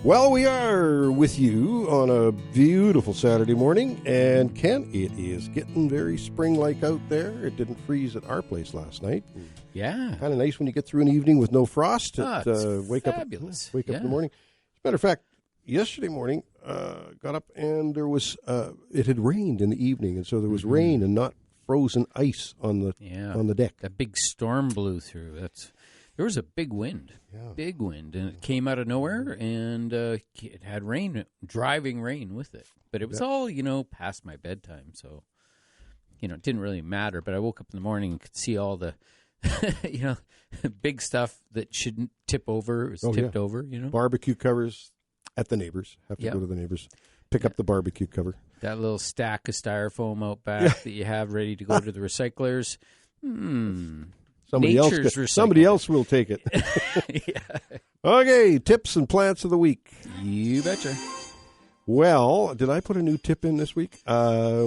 Well, we are with you on a beautiful Saturday morning, and Ken, it is getting very spring-like out there. It didn't freeze at our place last night. Yeah. Kind of nice when you get through an evening with no frost. Wake up in the morning. As a matter of fact, yesterday morning, got up and there was, it had rained in the evening, and so there was rain and not frozen ice on the deck. That big storm blew through. There was a big wind, and it came out of nowhere, and it had rain, driving rain with it. But it was all, past my bedtime, so, it didn't really matter. But I woke up in the morning and could see all the, big stuff that shouldn't tip over. It was tipped over, Barbecue covers at the neighbors. Have to go to the neighbors. Pick up the barbecue cover. That little stack of styrofoam out back that you have ready to go to the recyclers. Somebody else will take it. Okay, tips and plants of the week. You betcha. Well, did I put a new tip in this week? No,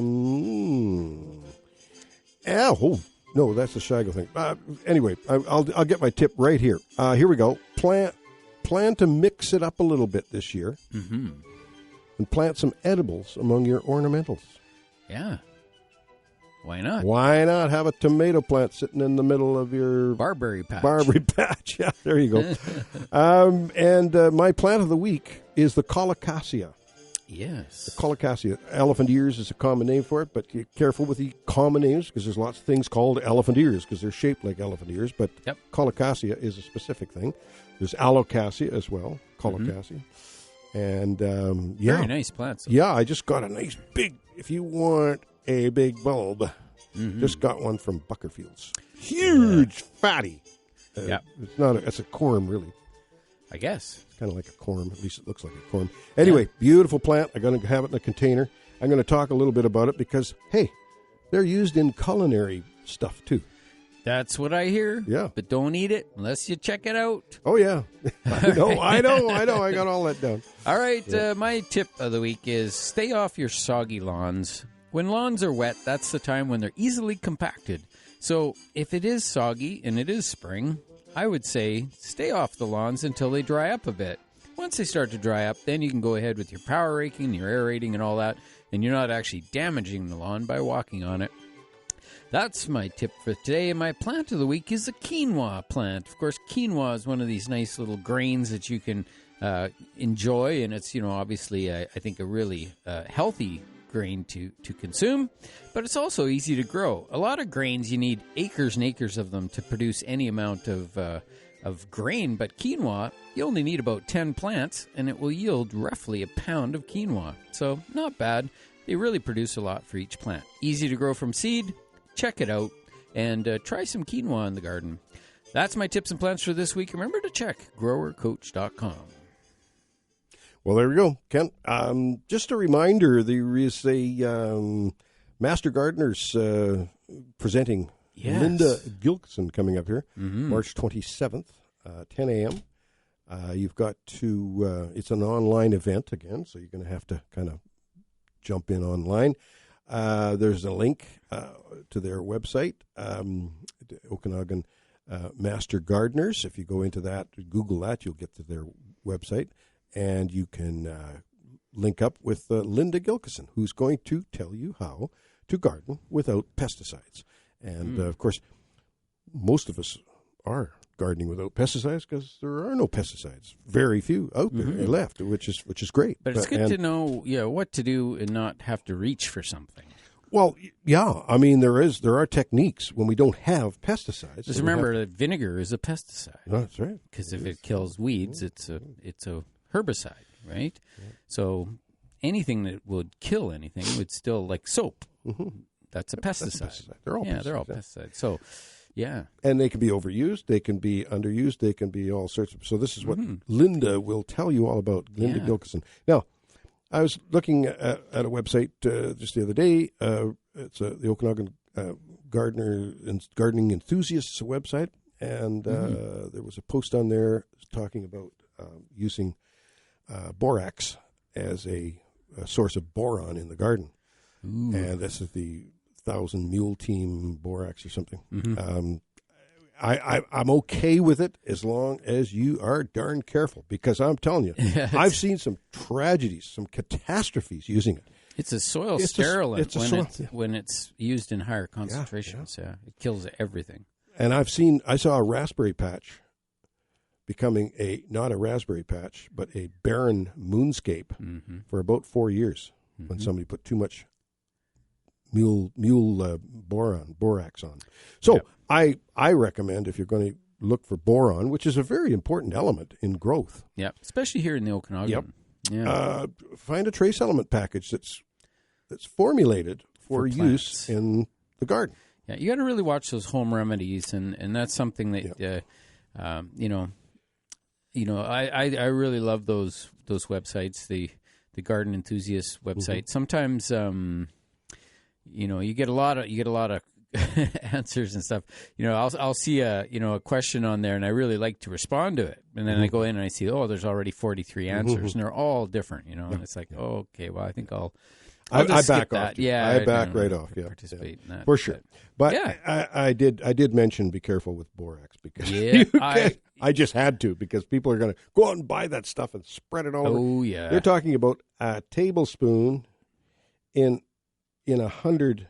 that's the Shigo thing. Anyway, I'll get my tip right here. Here we go. Plan to mix it up a little bit this year, and plant some edibles among your ornamentals. Yeah. Why not? Why not have a tomato plant sitting in the middle of your barberry patch? Yeah, there you go. And my plant of the week is the colocasia. Yes. The colocasia. Elephant ears is a common name for it, but be careful with the common names because there's lots of things called elephant ears because they're shaped like elephant ears, but colocasia is a specific thing. There's alocasia as well, colocasia. And, very nice plants. Yeah, I just got a nice big, if you want a big bulb, just got one from Buckerfields. Huge, fatty. It's a corm, really. I guess. It's kind of like a corm. At least it looks like a corm. Anyway, beautiful plant. I'm going to have it in a container. I'm going to talk a little bit about it because, hey, they're used in culinary stuff, too. That's what I hear. Yeah. But don't eat it unless you check it out. Oh, yeah. I know. I got all that down. All right. My tip of the week is stay off your soggy lawns. When lawns are wet, that's the time when they're easily compacted. So if it is soggy and it is spring, I would say stay off the lawns until they dry up a bit. Once they start to dry up, then you can go ahead with your power raking, your aerating, and all that, and you're not actually damaging the lawn by walking on it. That's my tip for today, and my plant of the week is a quinoa plant. Of course, quinoa is one of these nice little grains that you can enjoy, and it's, obviously, I think, a really healthy grain to consume, but it's also easy to grow. A lot of grains, you need acres and acres of them to produce any amount of grain, but quinoa, you only need about 10 plants, and it will yield roughly a pound of quinoa. So, not bad. They really produce a lot for each plant. Easy to grow from seed. Check it out and try some quinoa in the garden. That's my tips and plants for this week. Remember to check growercoach.com. Well, there we go, Kent. Just a reminder, there is a Master Gardeners presenting Linda Gilkison coming up here, March 27th, 10 a.m. You've got to, it's an online event again, so you're going to have to kind of jump in online. There's a link to their website, Okanagan Master Gardeners. If you go into that, Google that, you'll get to their website, and you can link up with Linda Gilkison, who's going to tell you how to garden without pesticides. And, of course, most of us are gardening without pesticides because there are no pesticides. Very few out there left, which is great. But it's good to know what to do and not have to reach for something. Well, yeah. I mean, there are techniques when we don't have pesticides. Just remember that vinegar is a pesticide. That's right. Because if it kills weeds, it's a herbicide, right? Yeah. So anything that would kill anything would still, like soap. That's a pesticide. That's a pesticide. They're all pesticides. So, yeah. And they can be overused. They can be underused. They can be all sorts of. So this is what Linda will tell you all about, Linda Gilkison. Now, I was looking at a website just the other day. It's the Okanagan Gardening Enthusiasts website. And there was a post on there talking about using borax as a source of boron in the garden. Ooh. And this is the 1,000 Mule Team borax or something. I'm okay with it as long as you are darn careful, because I'm telling you, I've seen some tragedies, some catastrophes using it. It's a soil sterilant when it's used in higher concentrations. Yeah. It kills everything. And I saw a raspberry patch becoming not a raspberry patch, but a barren moonscape for about 4 years when somebody put too much borax on. So I recommend, if you're going to look for boron, which is a very important element in growth. Yeah, especially here in the Okanagan. Yeah. Find a trace element package that's formulated for use in the garden. Yeah, you got to really watch those home remedies, and that's something that I really love those websites, the garden enthusiast website. Sometimes you get a lot of answers and stuff. I'll see a question on there, and I really like to respond to it. And then I go in and I see, there's already 43 answers, and they're all different. And it's like, okay, well, I think I'll back off. Yeah, I back right off. Yeah, participate in that for sure. But I did mention be careful with borax, because I just had to, because people are going to go out and buy that stuff and spread it all over. Oh yeah, they're talking about a tablespoon in 100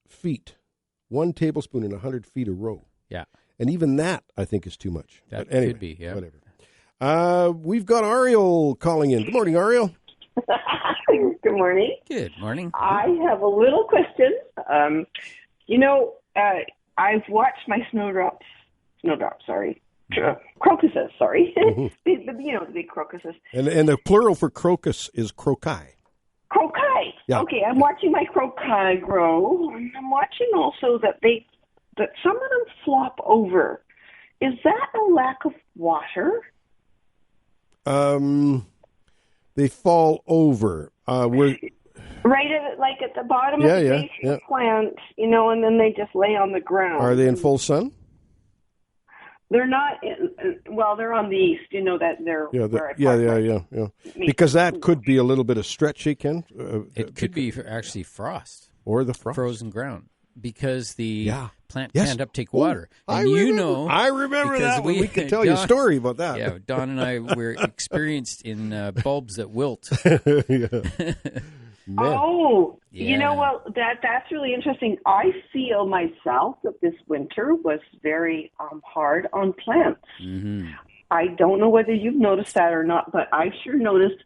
feet. 1 tablespoon in 100 feet a row. Yeah. And even that, I think, is too much. That but anyway, could be, yeah. Whatever. We've got Ariel calling in. Good morning, Ariel. Good morning. Good morning. I have a little question. I've watched my crocuses, the big crocuses. And the plural for crocus is croci. Croci. Yeah. Okay, I'm watching my croci grow, and I'm watching also that some of them flop over. Is that a lack of water? They fall over. Right at the bottom of the base of the plant, and then they just lay on the ground. Are they in full sun? They're not. They're on the east. That they're. Yeah. Because that could be a little bit of stretchy, Ken. It could be actually frost or the frost, frozen ground, because the plant can't uptake water. And I remember that. We could tell you a story about that. Yeah, Don and I were experienced in bulbs that wilt. Oh, that's really interesting. I feel myself that this winter was very hard on plants. Mm-hmm. I don't know whether you've noticed that or not, but I sure noticed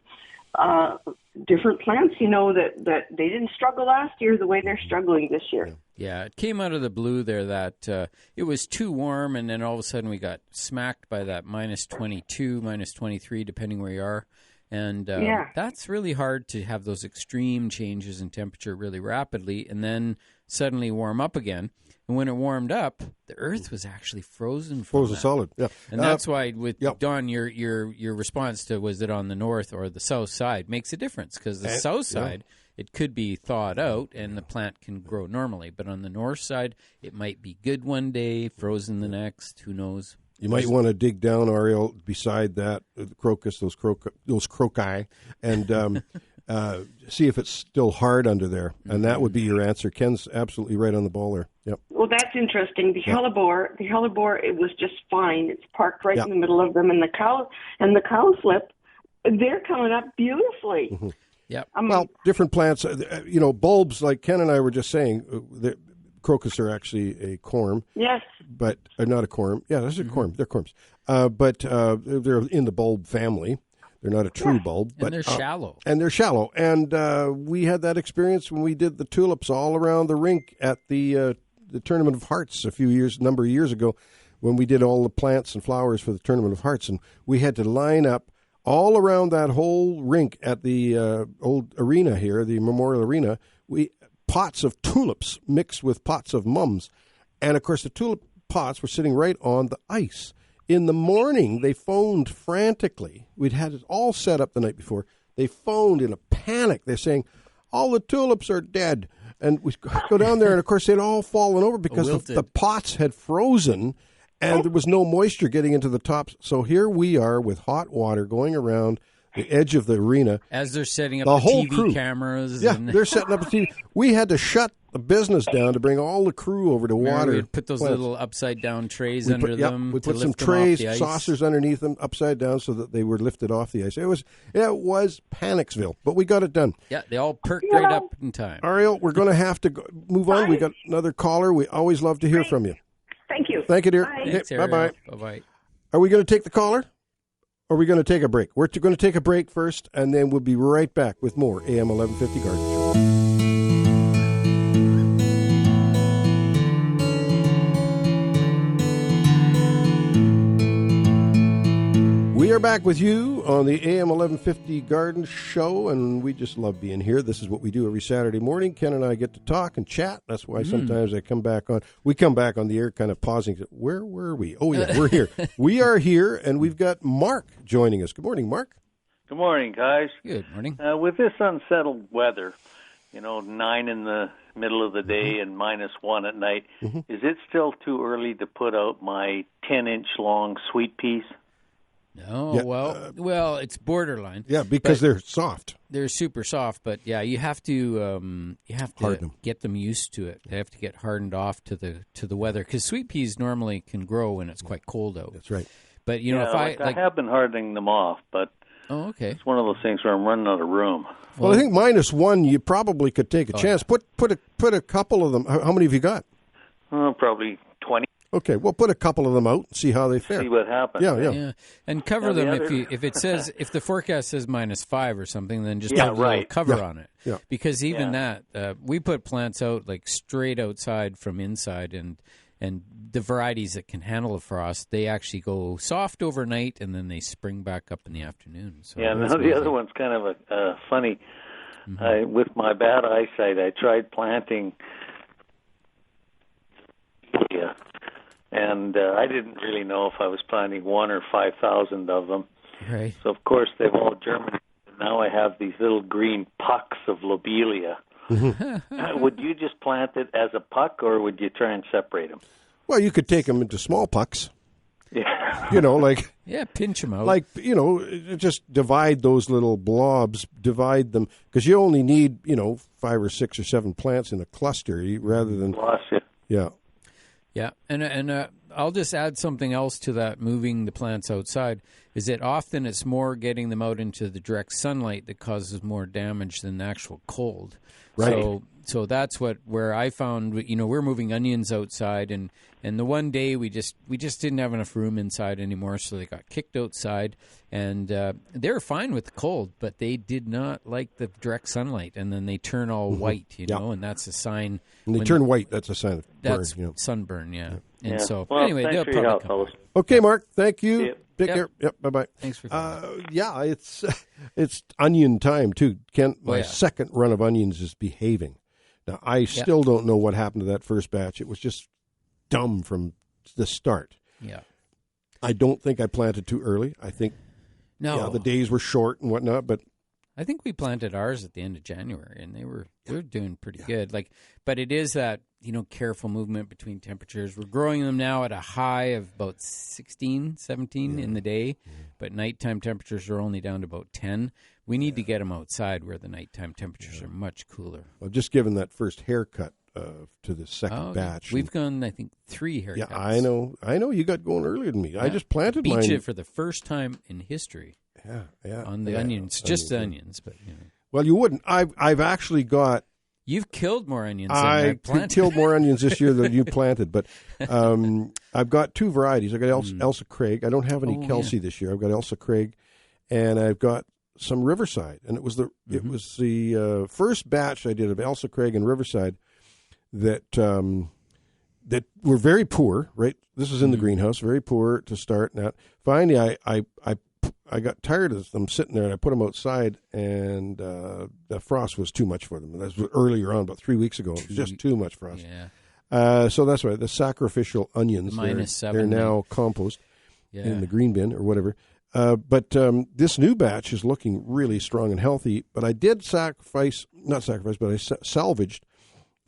different plants, that they didn't struggle last year the way they're struggling this year. Yeah, it came out of the blue there that it was too warm, and then all of a sudden we got smacked by that minus 22, minus 23, depending where you are. And that's really hard to have those extreme changes in temperature really rapidly and then suddenly warm up again. And when it warmed up, the earth was actually frozen. Solid, yeah. And that's why with Don, your response to was it on the north or the south side makes a difference, because the south side, it could be thawed out and the plant can grow normally. But on the north side, it might be good one day, frozen the next, who knows. You might want to dig down, Ariel, beside that crocus, those croci, and see if it's still hard under there. And that would be your answer. Ken's absolutely right on the ball there. Yep. Well, that's interesting. The hellebore, it was just fine. It's parked right in the middle of them, and the cowslip, they're coming up beautifully. Mm-hmm. Yep. Different plants, bulbs, like Ken and I were just saying, crocus are actually a corm. Yes. But not a corm. Yeah, that's a corm. They're corms. But they're in the bulb family. They're not a true bulb. But, and they're shallow. And we had that experience when we did the tulips all around the rink at the Tournament of Hearts a number of years ago, when we did all the plants and flowers for the Tournament of Hearts. And we had to line up all around that whole rink at the old arena here, the Memorial Arena. Pots of tulips mixed with pots of mums. And, of course, the tulip pots were sitting right on the ice. In the morning, they phoned frantically. We'd had it all set up the night before. They phoned in a panic. They're saying, all the tulips are dead. And we go down there, and, of course, they'd all fallen over because the pots had frozen, and there was no moisture getting into the tops. So here we are with hot water going around the edge of the arena. As they're setting up The the whole TV crew. cameras. Yeah, and they're setting up a TV. We had to shut the business down to bring all the crew over to water. We'd put those plants. little upside-down trays under them. We to put some lift them off trays, the ice. saucers underneath them, upside down, so that they were lifted off the ice. It was Panicsville, but we got it done. Yeah, they all perked right up in time. Ariel, we're going to have to move on. We got another caller. We always love to hear from you. Thank you. Thank you, dear. Bye. Thanks, Okay, bye-bye. Bye-bye. Are we going to take the caller? Or are we going to take a break? We're going to take a break first, and then we'll be right back with more AM 1150 Garden Show. We are back with you on the AM 1150 Garden Show, and we just love being here. This is what we do every Saturday morning. Ken and I get to talk and chat. That's why sometimes I come back on. We come back on the air kind of pausing. Where were we? Oh, yeah, we're here. We are here, and we've got Mark joining us. Good morning, Mark. Good morning, guys. Good morning. With this unsettled weather, 9 in the middle of the day and -1 at night, is it still too early to put out my 10-inch long sweet peas? No, Yeah, well, it's borderline. Yeah, because they're soft. They're super soft, but yeah, you have to Harden them. get them used to it. They have to get hardened off to the weather because sweet peas normally can grow when it's quite cold out. That's right. But if I have been hardening them off, but okay, it's one of those things where I'm running out of room. Well, I think -1, you probably could take a chance. Yeah. Put a couple of them. How many have you got? Probably 20. Okay, well, put a couple of them out and see how they fare. See what happens. yeah, and cover Now, the them other- if the forecast says -5 or something, then just Yeah, put a little right. cover Yeah. on it. Yeah. Because even Yeah. that, we put plants out like straight outside from inside, and the varieties that can handle the frost, they actually go soft overnight, and then they spring back up in the afternoon. So Yeah, that's now the amazing. other one's kind of funny. With my bad eyesight, I tried planting. Yeah. And I didn't really know if I was planting 1 or 5,000 of them. Right. So, of course, they've all germinated. Now I have these little green pucks of lobelia. Would you just plant it as a puck, or would you try and separate them? Well, you could take them into small pucks. Yeah. Yeah, pinch them out. Just divide those little blobs, divide them, because you only need, 5 or 6 or 7 plants in a cluster rather than, Lost you. yeah. Yeah, and I'll just add something else to that, moving the plants outside, is that often it's more getting them out into the direct sunlight that causes more damage than the actual cold. Right. So that's where I found, we're moving onions outside, and the one day we just didn't have enough room inside anymore, so they got kicked outside, and they were fine with the cold, but they did not like the direct sunlight, and then they turn all white, and that's a sign. And they turn white, that's a sign of burn. That's sunburn, yeah. And Yeah. so, Well, anyway, thanks they'll for your probably help, come. fellas. Okay, Mark, thank you. See ya. Take Yep. care. Yep, bye-bye. Thanks for calling. Yeah, it's onion time, too. Kent, my yeah. second run of onions is behaving. Now, I still don't know what happened to that first batch. It was just dumb from the start. Yeah. I don't think I planted too early. I think the days were short and whatnot, but I think we planted ours at the end of January, and they're doing pretty good. But it is that careful movement between temperatures. We're growing them now at a high of about 16, 17 in the day, but nighttime temperatures are only down to about 10. We need to get them outside where the nighttime temperatures are much cooler. I've just given that first haircut to the second batch. We've gone, I think, 3 haircuts. Yeah, I know. You got going earlier than me. Yeah. I just planted Beat mine. you for the first time in history. Yeah. On the onions, just the onions, but Well, you wouldn't. I've actually got. You've killed more onions than I I've planted. killed more onions this year than you planted, but I've got 2 varieties. I got Elsa Craig. I don't have any Kelsey this year. I've got Elsa Craig, and I've got some Riverside. And it was the first batch I did of Elsa Craig and Riverside that were very poor. Right, this is in the greenhouse, very poor to start. Now, finally, I got tired of them sitting there, and I put them outside, and the frost was too much for them. And that was earlier on, about 3 weeks ago. It was just too much frost. Yeah. So that's right. The sacrificial onions, -7. they're now compost in Yeah. the green bin or whatever. But this new batch is looking really strong and healthy. But I did I salvaged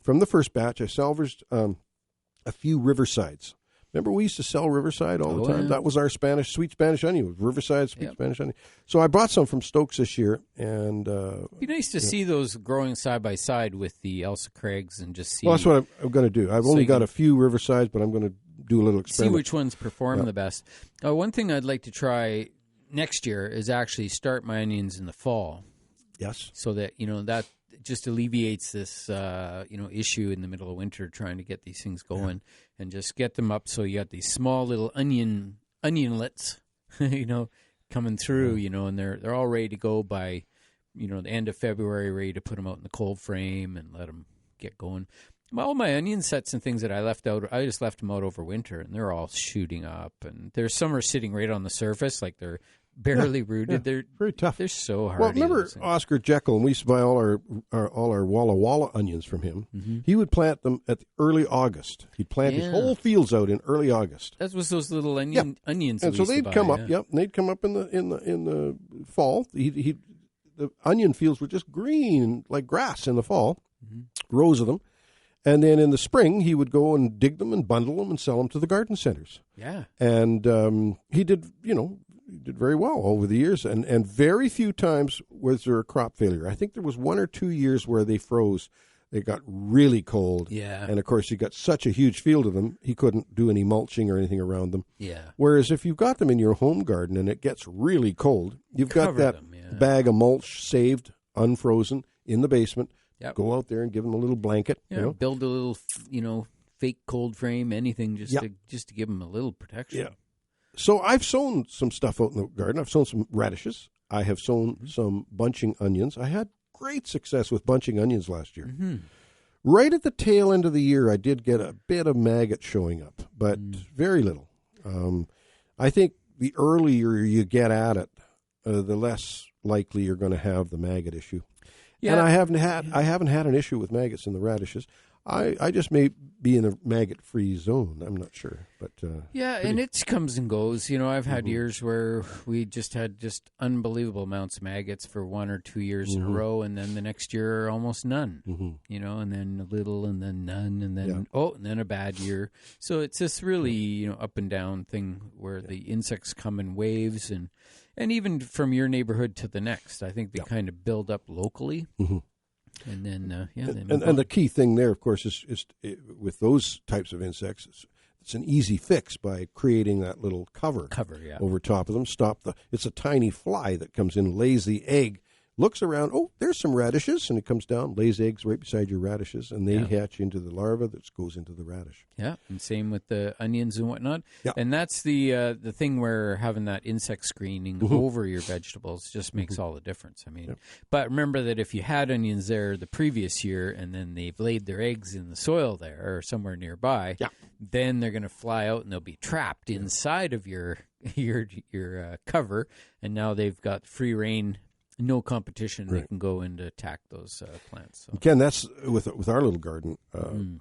from the first batch. I salvaged a few Riversides Remember, we used to sell Riverside all the time. Yeah. That was our sweet Spanish onion. Riverside sweet Spanish onion. So I bought some from Stokes this year, and It'd be nice to see those growing side by side with the Elsa Craigs and just see. Well, that's what I'm going to do. I've only got a few Riversides, but I'm going to do a little experiment. See which ones perform the best. One thing I'd like to try next year is actually start my onions in the fall. Yes. So that, that just alleviates this, issue in the middle of winter trying to get these things going and just get them up. So you got these small little onionlets, coming through, and they're all ready to go by, the end of February, ready to put them out in the cold frame and let them get going. All my onion sets and things that I left out, I just left them out over winter, and they're all shooting up. And there's some are sitting right on the surface, like they're barely rooted. Yeah, they're very tough. They're so hard. Well, remember Oscar Jekyll, and we used to buy all our Walla Walla onions from him. Mm-hmm. He would plant them at early August. He'd plant his whole fields out in early August. That was those little onions. And so they'd come up. Yep, and they'd come up in the fall. The onion fields were just green like grass in the fall, rows of them. And then in the spring, he would go and dig them and bundle them and sell them to the garden centers. Yeah. And he did very well over the years. And very few times was there a crop failure. I think there was 1 or 2 years where they froze. They got really cold. Yeah. And, of course, he got such a huge field of them, he couldn't do any mulching or anything around them. Yeah. Whereas if you've got them in your home garden and it gets really cold, you've got that bag of mulch saved, unfrozen, in the basement. Yep. Go out there and give them a little blanket. Yeah, build a little, fake cold frame, anything just to give them a little protection. Yeah. So I've sown some stuff out in the garden. I've sown some radishes. I have sown some bunching onions. I had great success with bunching onions last year. Mm-hmm. Right at the tail end of the year, I did get a bit of maggot showing up, but very little. I think the earlier you get at it, the less likely you're going to have the maggot issue. Yeah. And I haven't had an issue with maggots in the radishes. I just may be in a maggot-free zone. I'm not sure, but and it comes and goes. I've had years where we just had unbelievable amounts of maggots for 1 or 2 years in a row, and then the next year almost none. And then a little, and then none, and then and then a bad year. So it's this really up and down thing where the insects come in waves, and even from your neighborhood to the next, I think they kind of build up locally. Mm-hmm. And then, and the key thing there, of course, is with those types of insects, it's an easy fix by creating that little cover over top of them. It's a tiny fly that comes in, lays the egg, looks around, there's some radishes, and it comes down, lays eggs right beside your radishes, and they hatch into the larva that goes into the radish. Yeah, and same with the onions and whatnot. Yeah. And that's the thing where having that insect screening over your vegetables just makes all the difference. I mean, but remember that if you had onions there the previous year and then they've laid their eggs in the soil there or somewhere nearby, then they're going to fly out and they'll be trapped inside of your cover, and now they've got free reign. No competition. They can go in to attack those plants. So. Ken, that's with our little garden.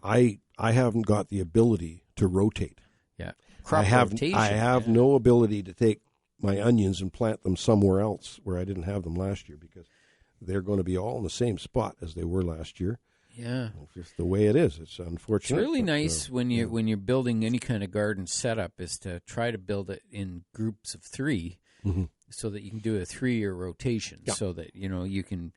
I haven't got the ability to rotate. Yeah, I have no ability to take my onions and plant them somewhere else where I didn't have them last year because they're going to be all in the same spot as they were last year. Yeah, it's just the way it is. It's unfortunate. It's really nice when you're building any kind of garden setup is to try to build it in groups of 3. Mm-hmm. So that you can do a 3-year rotation, so that you can,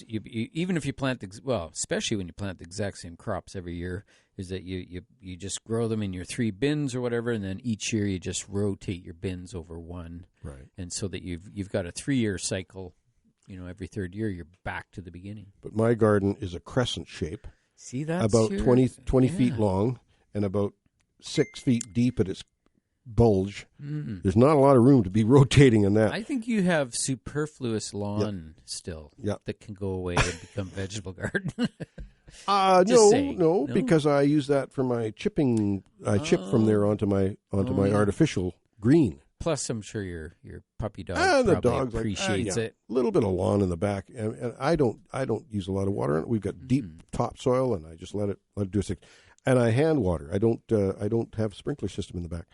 even if you plant especially when you plant the exact same crops every year, is that you just grow them in your 3 bins or whatever, and then each year you just rotate your bins over one, right? And so that you've got a 3-year cycle. Every 3rd year you're back to the beginning. But my garden is a crescent shape. See, that's about 20 feet long and about 6 feet deep at its bulge. There's not a lot of room to be rotating in that. I think you have superfluous lawn still that can go away and become vegetable garden. No, because I use that for my chipping. I chip from there onto my artificial green. Plus, I'm sure your puppy dog probably appreciates it. A little bit of lawn in the back, and I don't use a lot of water in it. We've got deep topsoil, and I just let it do its thing. And I hand water. I don't have a sprinkler system in the back.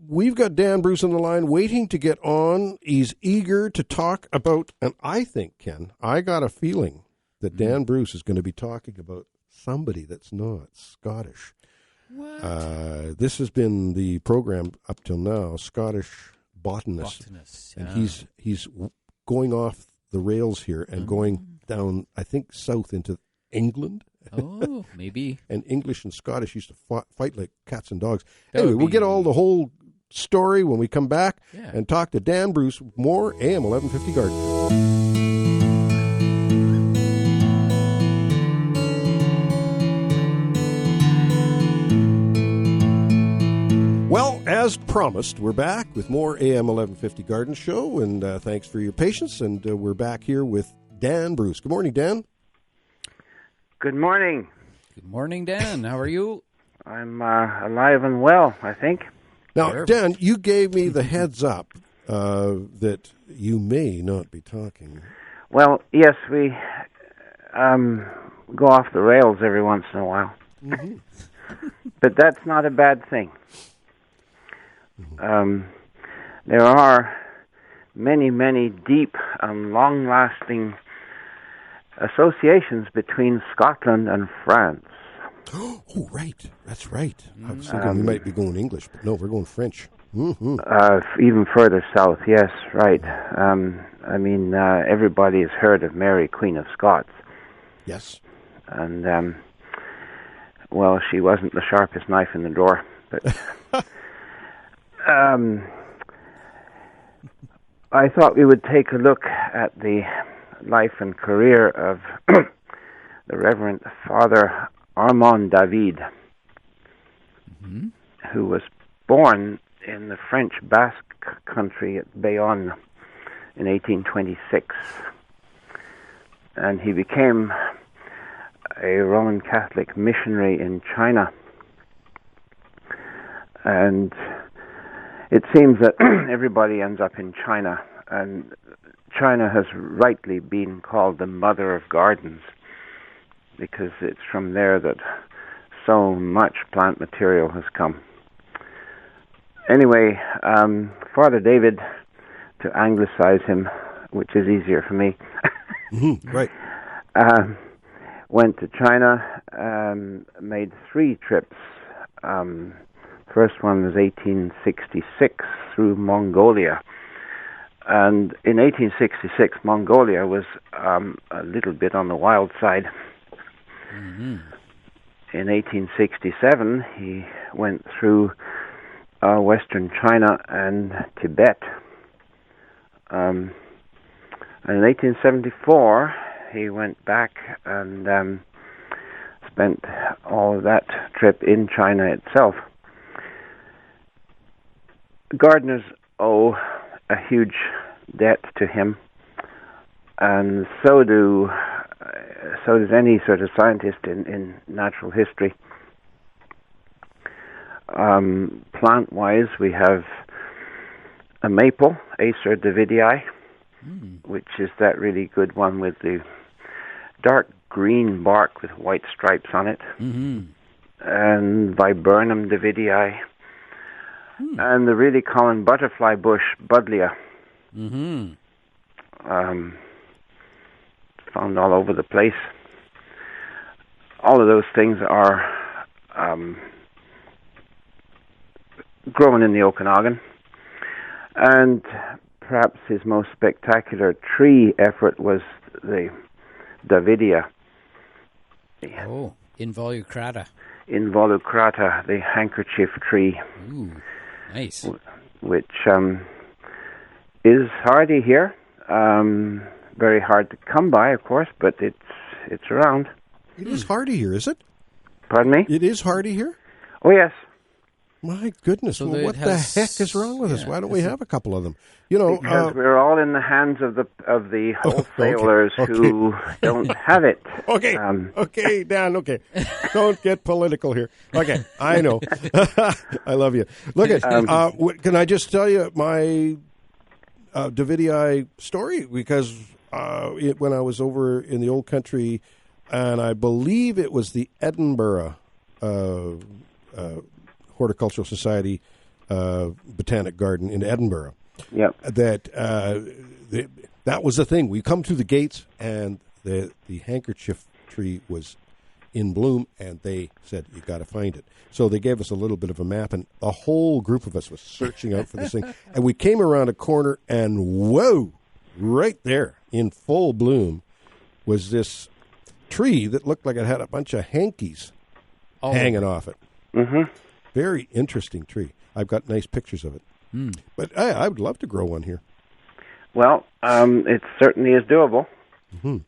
We've got Dan Bruce on the line waiting to get on. He's eager to talk about, and I think, Ken, I got a feeling that Dan Bruce is going to be talking about somebody that's not Scottish. What? This has been the program up till now, Scottish botanist. Yeah. And he's going off the rails here and going down, I think, south into England. Oh, maybe. And English and Scottish used to fight like cats and dogs. Anyway, we'll get all the whole story when we come back and talk to Dan Bruce. More AM 1150 Garden. Well, as promised, we're back with more AM 1150 Garden Show, and thanks for your patience. And we're back here with Dan Bruce. Good morning, Dan. Good morning. Good morning, Dan. How are you? I'm alive and well, I think. Now, Dan, you gave me the heads up that you may not be talking. Well, yes, we go off the rails every once in a while. Mm-hmm. But that's not a bad thing. There are many, many deep and long-lasting associations between Scotland and France. Oh, right. That's right. I was thinking we might be going English, but no, we're going French. Mm-hmm. Even further south, yes, right. Everybody has heard of Mary, Queen of Scots. Yes. And, she wasn't the sharpest knife in the drawer, but... I thought we would take a look at the life and career of the Reverend Father Armand David, who was born in the French Basque country at Bayonne in 1826. And he became a Roman Catholic missionary in China. And it seems that everybody ends up in China, and China has rightly been called the mother of gardens because it's from there that so much plant material has come. Anyway, Father David, to anglicize him, which is easier for me, right, went to China, made 3 trips. First one was 1866 through Mongolia. And in 1866, Mongolia was a little bit on the wild side. Mm-hmm. In 1867, he went through western China and Tibet. And in 1874, he went back and spent all of that trip in China itself. Gardeners owe a huge debt to him, and so does any sort of scientist in natural history. Plant-wise, we have a maple, Acer Davidii, which is that really good one with the dark green bark with white stripes on it, and Viburnum Davidii, and the really common butterfly bush, Buddleia. Found all over the place. All of those things are grown in the Okanagan. And perhaps his most spectacular tree effort was the Davidia. Oh, involucrata. Involucrata, the handkerchief tree. Ooh, nice. Which is hardy here. Very hard to come by, of course, but it's around. It is hardy here, is it? Pardon me? It is hardy here? Oh, yes. My goodness. So well, what the heck is wrong with us? Why don't we have a couple of them? You know, because we're all in the hands of the wholesalers who don't have it. Okay, okay, Dan, okay. Don't get political here. Okay, I know. I love you. Look at, can I just tell you my Davidii story? Because when I was over in the old country, and I believe it was the Edinburgh Horticultural Society Botanic Garden in Edinburgh. Yep. That was the thing. We come through the gates, and the handkerchief tree was in bloom, and they said, you got to find it. So they gave us a little bit of a map, and a whole group of us was searching out for this thing. And we came around a corner, and whoa, right there in full bloom was this tree that looked like it had a bunch of hankies hanging off it. Mm-hmm. Very interesting tree. I've got nice pictures of it. But I would love to grow one here. Well, it certainly is doable. Mm-hmm.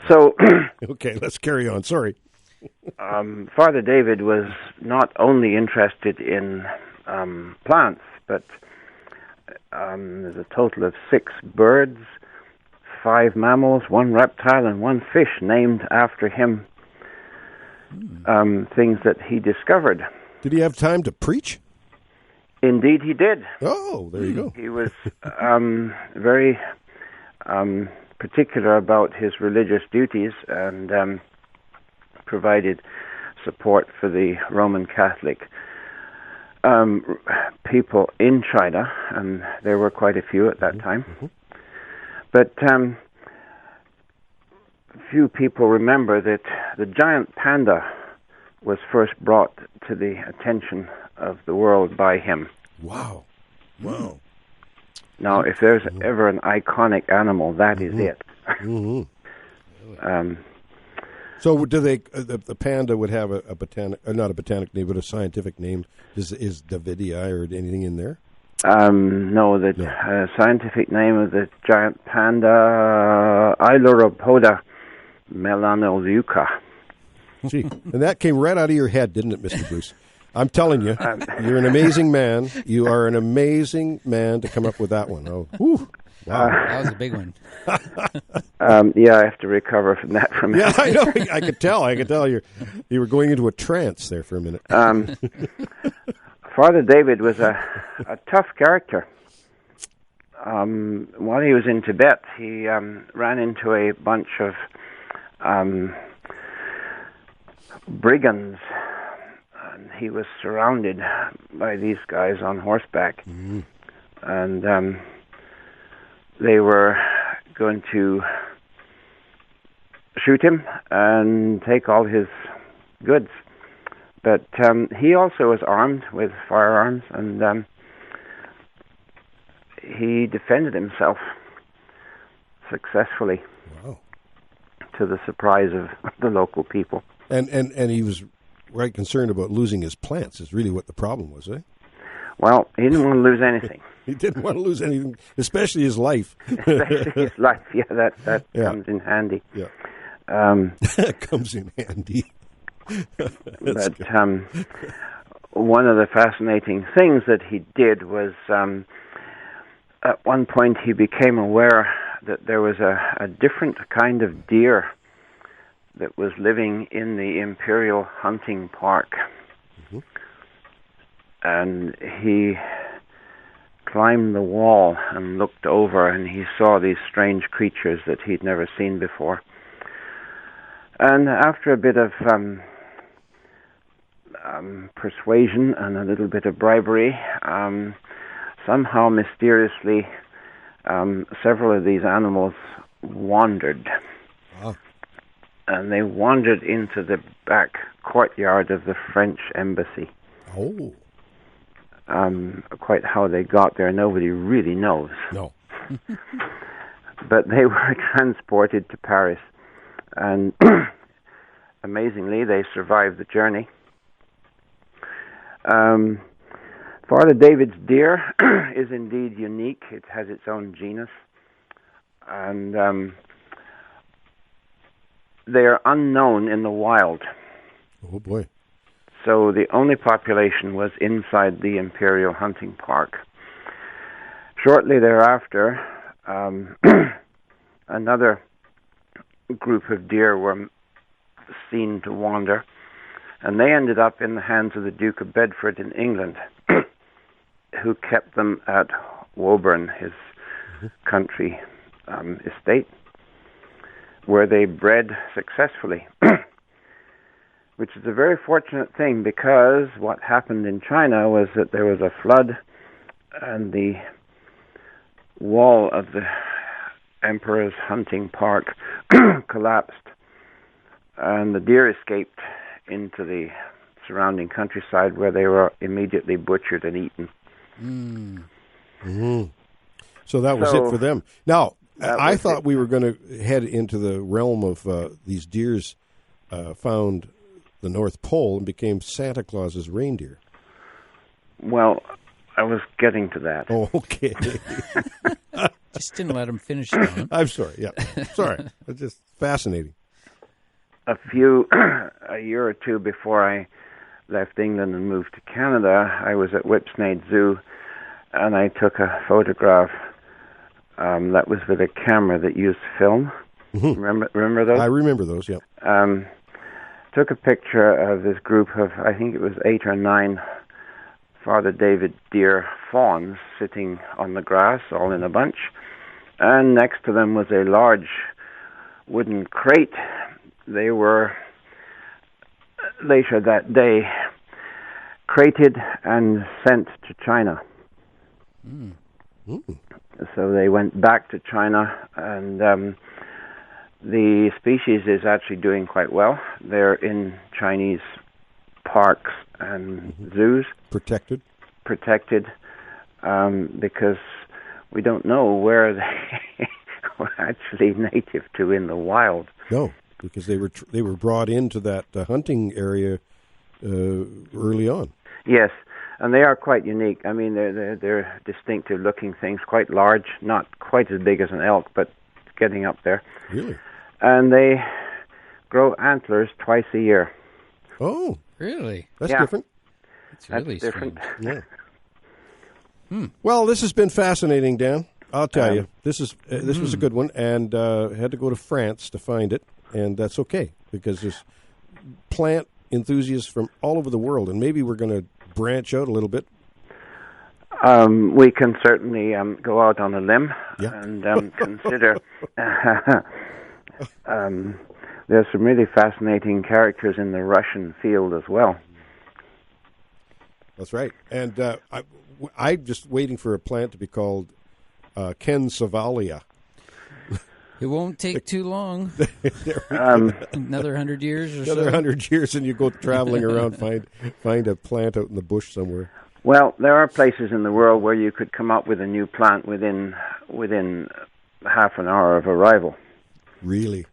So, okay, let's carry on. Sorry. Father David was not only interested in plants, but there's a total of 6 birds, 5 mammals, 1 reptile, and 1 fish named after him, things that he discovered. Did he have time to preach? Indeed, he did. Oh, there you go. He was very particular about his religious duties and provided support for the Roman Catholic people in China, and there were quite a few at that time. Mm-hmm. But few people remember that the giant panda was first brought to the attention of the world by him. Wow. Wow. Now, if there's ever an iconic animal, that is it. Mm-hmm. So do they? The panda would have a botanic, not a botanic name, but a scientific name. Is Davidii or anything in there? No, the scientific name of the giant panda, Ailuropoda melanoleuca. Gee, and that came right out of your head, didn't it, Mr. Bruce? I'm telling you, you're an amazing man. You are an amazing man to come up with that one. Oh, whew. Wow. That was a big one. Yeah, I have to recover from that for a minute. Yeah, I know. I could tell. You were going into a trance there for a minute. Father David was a tough character. While he was in Tibet, he ran into a bunch of brigands. And he was surrounded by these guys on horseback. Mm-hmm. And they were going to shoot him and take all his goods. But he also was armed with firearms, and he defended himself successfully. Wow. To the surprise of the local people. And he was right concerned about losing his plants is really what the problem was, eh? Well, he didn't want to lose anything. He didn't want to lose anything, especially his life. Especially his life, yeah, that comes in handy. Yeah. That comes in handy. But one of the fascinating things that he did was at one point he became aware that there was a different kind of deer that was living in the Imperial Hunting Park. Mm-hmm. And he climbed the wall and looked over, and he saw these strange creatures that he'd never seen before. And after a bit of persuasion and a little bit of bribery, somehow mysteriously several of these animals wandered. Wow. And they wandered into the back courtyard of the French embassy. Oh. Quite how they got there, nobody really knows. No. But they were transported to Paris. And amazingly, they survived the journey. Father David's deer is indeed unique. It has its own genus. And they are unknown in the wild. Oh, boy. So the only population was inside the Imperial Hunting Park. Shortly thereafter, another group of deer were seen to wander, and they ended up in the hands of the Duke of Bedford in England, who kept them at Woburn, his country estate, where they bred successfully. Which is a very fortunate thing, because what happened in China was that there was a flood, and the wall of the Emperor's Hunting Park collapsed, and the deer escaped into the surrounding countryside, where they were immediately butchered and eaten. Mm-hmm. So that was it for them. Now, I thought we were going to head into the realm of these deers found the North Pole and became Santa Claus's reindeer. Well, I was getting to that. Oh, okay. Just didn't let him finish it. I'm sorry. Yeah, sorry. It's just fascinating. A year or two before I left England and moved to Canada, I was at Whipsnade Zoo, and I took a photograph that was with a camera that used film. Mm-hmm. Remember those? I remember those, yeah. Took a picture of this group of, I think it was 8 or 9 Father David deer fawns sitting on the grass, all in a bunch. And next to them was a large wooden crate. They were, later that day, crated and sent to China. Mm. So they went back to China, and the species is actually doing quite well. They're in Chinese parks and zoos. Protected, because we don't know where they were actually native to in the wild. No, because they were brought into that hunting area early on. Yes, and they are quite unique. I mean, they're distinctive-looking things, quite large, not quite as big as an elk, but getting up there. Really? And they grow antlers twice a year. Oh, really? That's different. It's really different. Yeah. Well, this has been fascinating, Dan. I'll tell you, this was a good one, and had to go to France to find it, and that's okay because there's plant enthusiasts from all over the world, and maybe we're going to branch out a little bit. We can certainly go out on a limb and consider. There's some really fascinating characters in the Russian field as well. That's right. And I'm just waiting for a plant to be called Salvail. It won't take too long. Another 100 years or so. Another 100 years, and you go traveling around, find a plant out in the bush somewhere. Well, there are places in the world where you could come up with a new plant within half an hour of arrival. Really?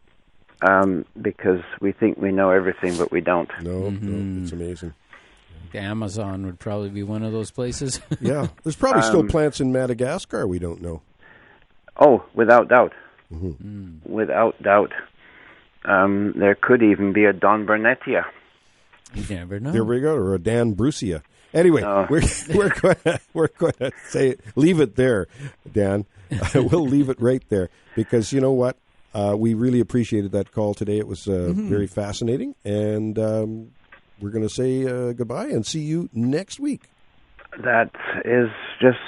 Because we think we know everything, but we don't. No, it's amazing. The Amazon would probably be one of those places. Yeah, there's probably still plants in Madagascar we don't know. Oh, without doubt. Mm-hmm. Without doubt. There could even be a Don Burnettia. You never know. There we go, or a Dan Brucia. Anyway, we're going to leave it there, Dan. We'll leave it right there because you know what? We really appreciated that call today. It was very fascinating, and we're going to say goodbye and see you next week. That is just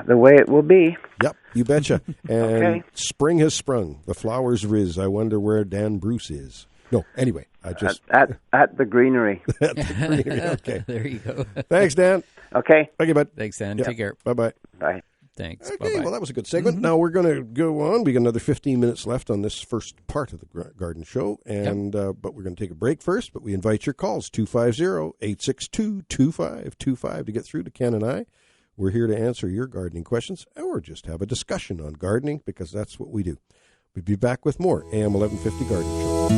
the way it will be. Yep, you betcha. And okay. Spring has sprung. The flowers riz. I wonder where Dan Bruce is. No, anyway, I just... At the greenery. At the greenery, okay. There you go. Thanks, Dan. Okay. Thank you, bud. Thanks, Dan. Yeah. Take care. Bye-bye. Bye. Thanks. Okay, Bye-bye. well, that was a good segment. Now we're going to go on. We got another 15 minutes left on this first part of the garden show, and but we're going to take a break first. But we invite your calls, 250-862-2525 to get through to Ken and I. We're here to answer your gardening questions or just have a discussion on gardening because that's what we do. We'll be back with more AM 1150 Garden Show.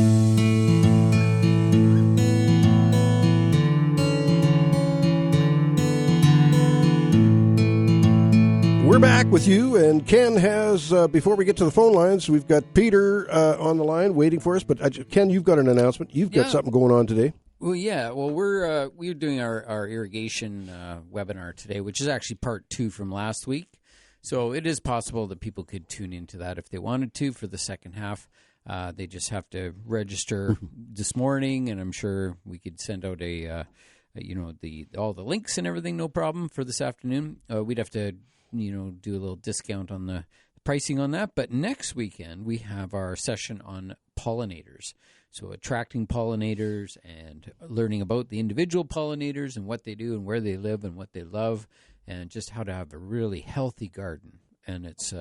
We're back with you, and Ken has, before we get to the phone lines, we've got Peter on the line waiting for us. But Ken, you've got an announcement. You've got something going on today. Well, yeah. Well, we're doing our irrigation webinar today, which is actually part 2 from last week. So it is possible that people could tune into that if they wanted to for the second half. They just have to register this morning, and I'm sure we could send out all the links and everything, no problem, for this afternoon. We'd have to do a little discount on the pricing on that. But next weekend, we have our session on pollinators. So attracting pollinators and learning about the individual pollinators and what they do and where they live and what they love and just how to have a really healthy garden. And it's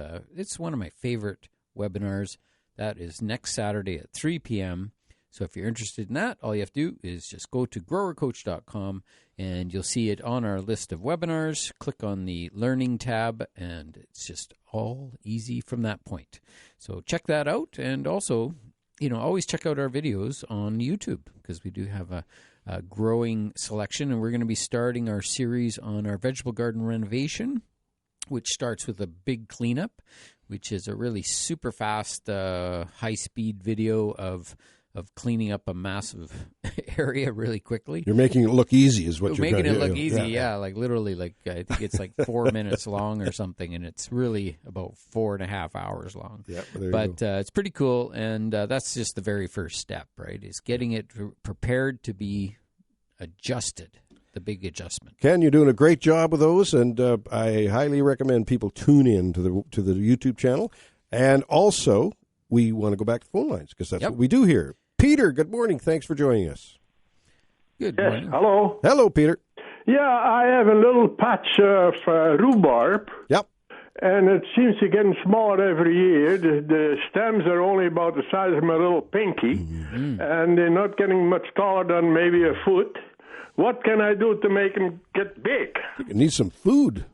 one of my favorite webinars. That is next Saturday at 3 p.m. So if you're interested in that, all you have to do is just go to growercoach.com, and you'll see it on our list of webinars. Click on the Learning tab, and it's just all easy from that point. So check that out, and also, always check out our videos on YouTube, because we do have a growing selection, and we're going to be starting our series on our vegetable garden renovation, which starts with a big cleanup, which is a really super fast, high-speed video of cleaning up a massive area really quickly. You're making it look easy is what you're making trying it to look easy, yeah. Like literally, I think it's like 4 minutes long or something, and it's really about 4.5 hours long. Yeah, but it's pretty cool, and that's just the very first step, right, is getting it prepared to be adjusted, the big adjustment. Ken, you're doing a great job with those, and I highly recommend people tune in to the YouTube channel. And also, we want to go back to phone lines, because that's what we do here. Peter, good morning. Thanks for joining us. Good morning. Hello. Hello, Peter. Yeah, I have a little patch of rhubarb. Yep. And it seems to get smaller every year. The stems are only about the size of my little pinky, and they're not getting much taller than maybe a foot. What can I do to make them get big? It needs some food.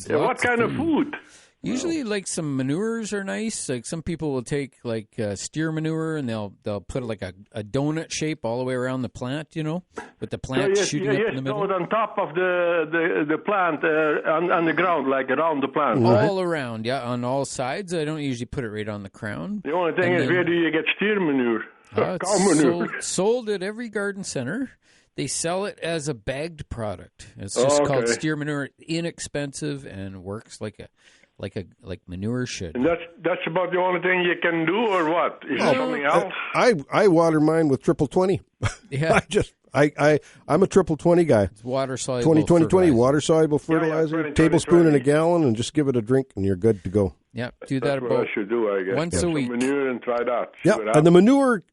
What kind of food? Usually, like some manures are nice. Like some people will take like steer manure, and they'll put like a donut shape all the way around the plant, with the plant shooting up in the middle. So on top of the plant, on the ground, like around the plant. All around, yeah, on all sides. I don't usually put it right on the crown. The only thing is, where do you get steer manure? Cow manure. Sold at every garden center. They sell it as a bagged product. It's just called steer manure. Inexpensive and works like manure should. And that's about the only thing you can do, or what? Is there something else? I water mine with 20-20. Yeah. I'm a 20-20 guy. It's water soluble. 20-20, water soluble fertilizer, 20, tablespoon 20. in a gallon, and just give it a drink, and you're good to go. Yeah, do that That's about what I should do, I guess. once a week. Some manure and try that. Yeah, and the manure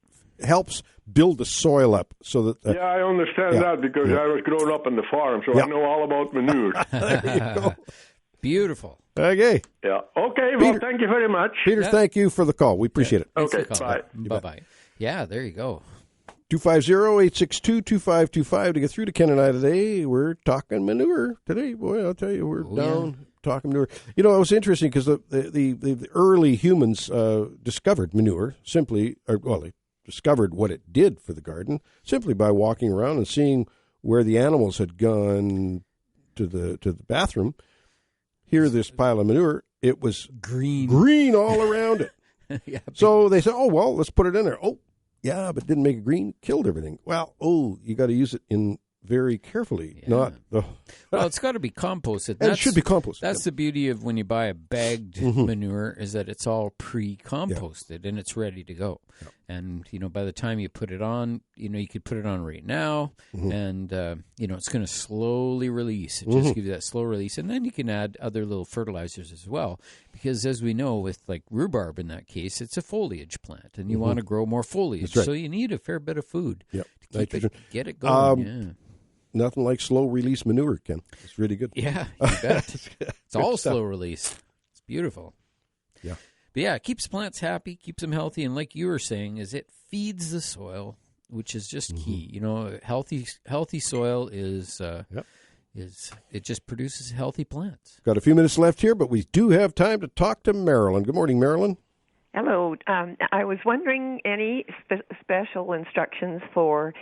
helps build the soil up so that. Yeah, I understand that because I was growing up on the farm, so I know all about manure. There you go. Beautiful. Okay. Yeah. Okay. Well, Peter, thank you very much. Peter, thank you for the call. We appreciate it. Okay. Bye. Bye-bye. Yeah, there you go. 250-862-2525 to get through to Ken and I today. We're talking manure today. Boy, I'll tell you, we're down talking manure. It was interesting because the early humans discovered manure they discovered what it did for the garden simply by walking around and seeing where the animals had gone to the bathroom. Here, this pile of manure, it was green all around it. Yeah, so they said, let's put it in there. Oh, yeah, but didn't make it green, killed everything. Well, you got to use it in very carefully, not the... Well, it's got to be composted. And it should be composted. That's the beauty of when you buy a bagged manure, is that it's all pre-composted and it's ready to go. Yeah. And, by the time you put it on, you could put it on right now, and, it's going to slowly release. It just gives you that slow release. And then you can add other little fertilizers as well. Because as we know, with like rhubarb in that case, it's a foliage plant, and you want to grow more foliage. Right. So you need a fair bit of food to keep get it going. Nothing like slow release manure, Ken. It's really good. Yeah, you bet. It's all slow release. It's beautiful. Yeah. But yeah, it keeps plants happy, keeps them healthy, and like you were saying, is it feeds the soil, which is just key. Healthy soil is it just produces healthy plants. Got a few minutes left here, but we do have time to talk to Marilyn. Good morning, Marilyn. Hello. I was wondering any special instructions for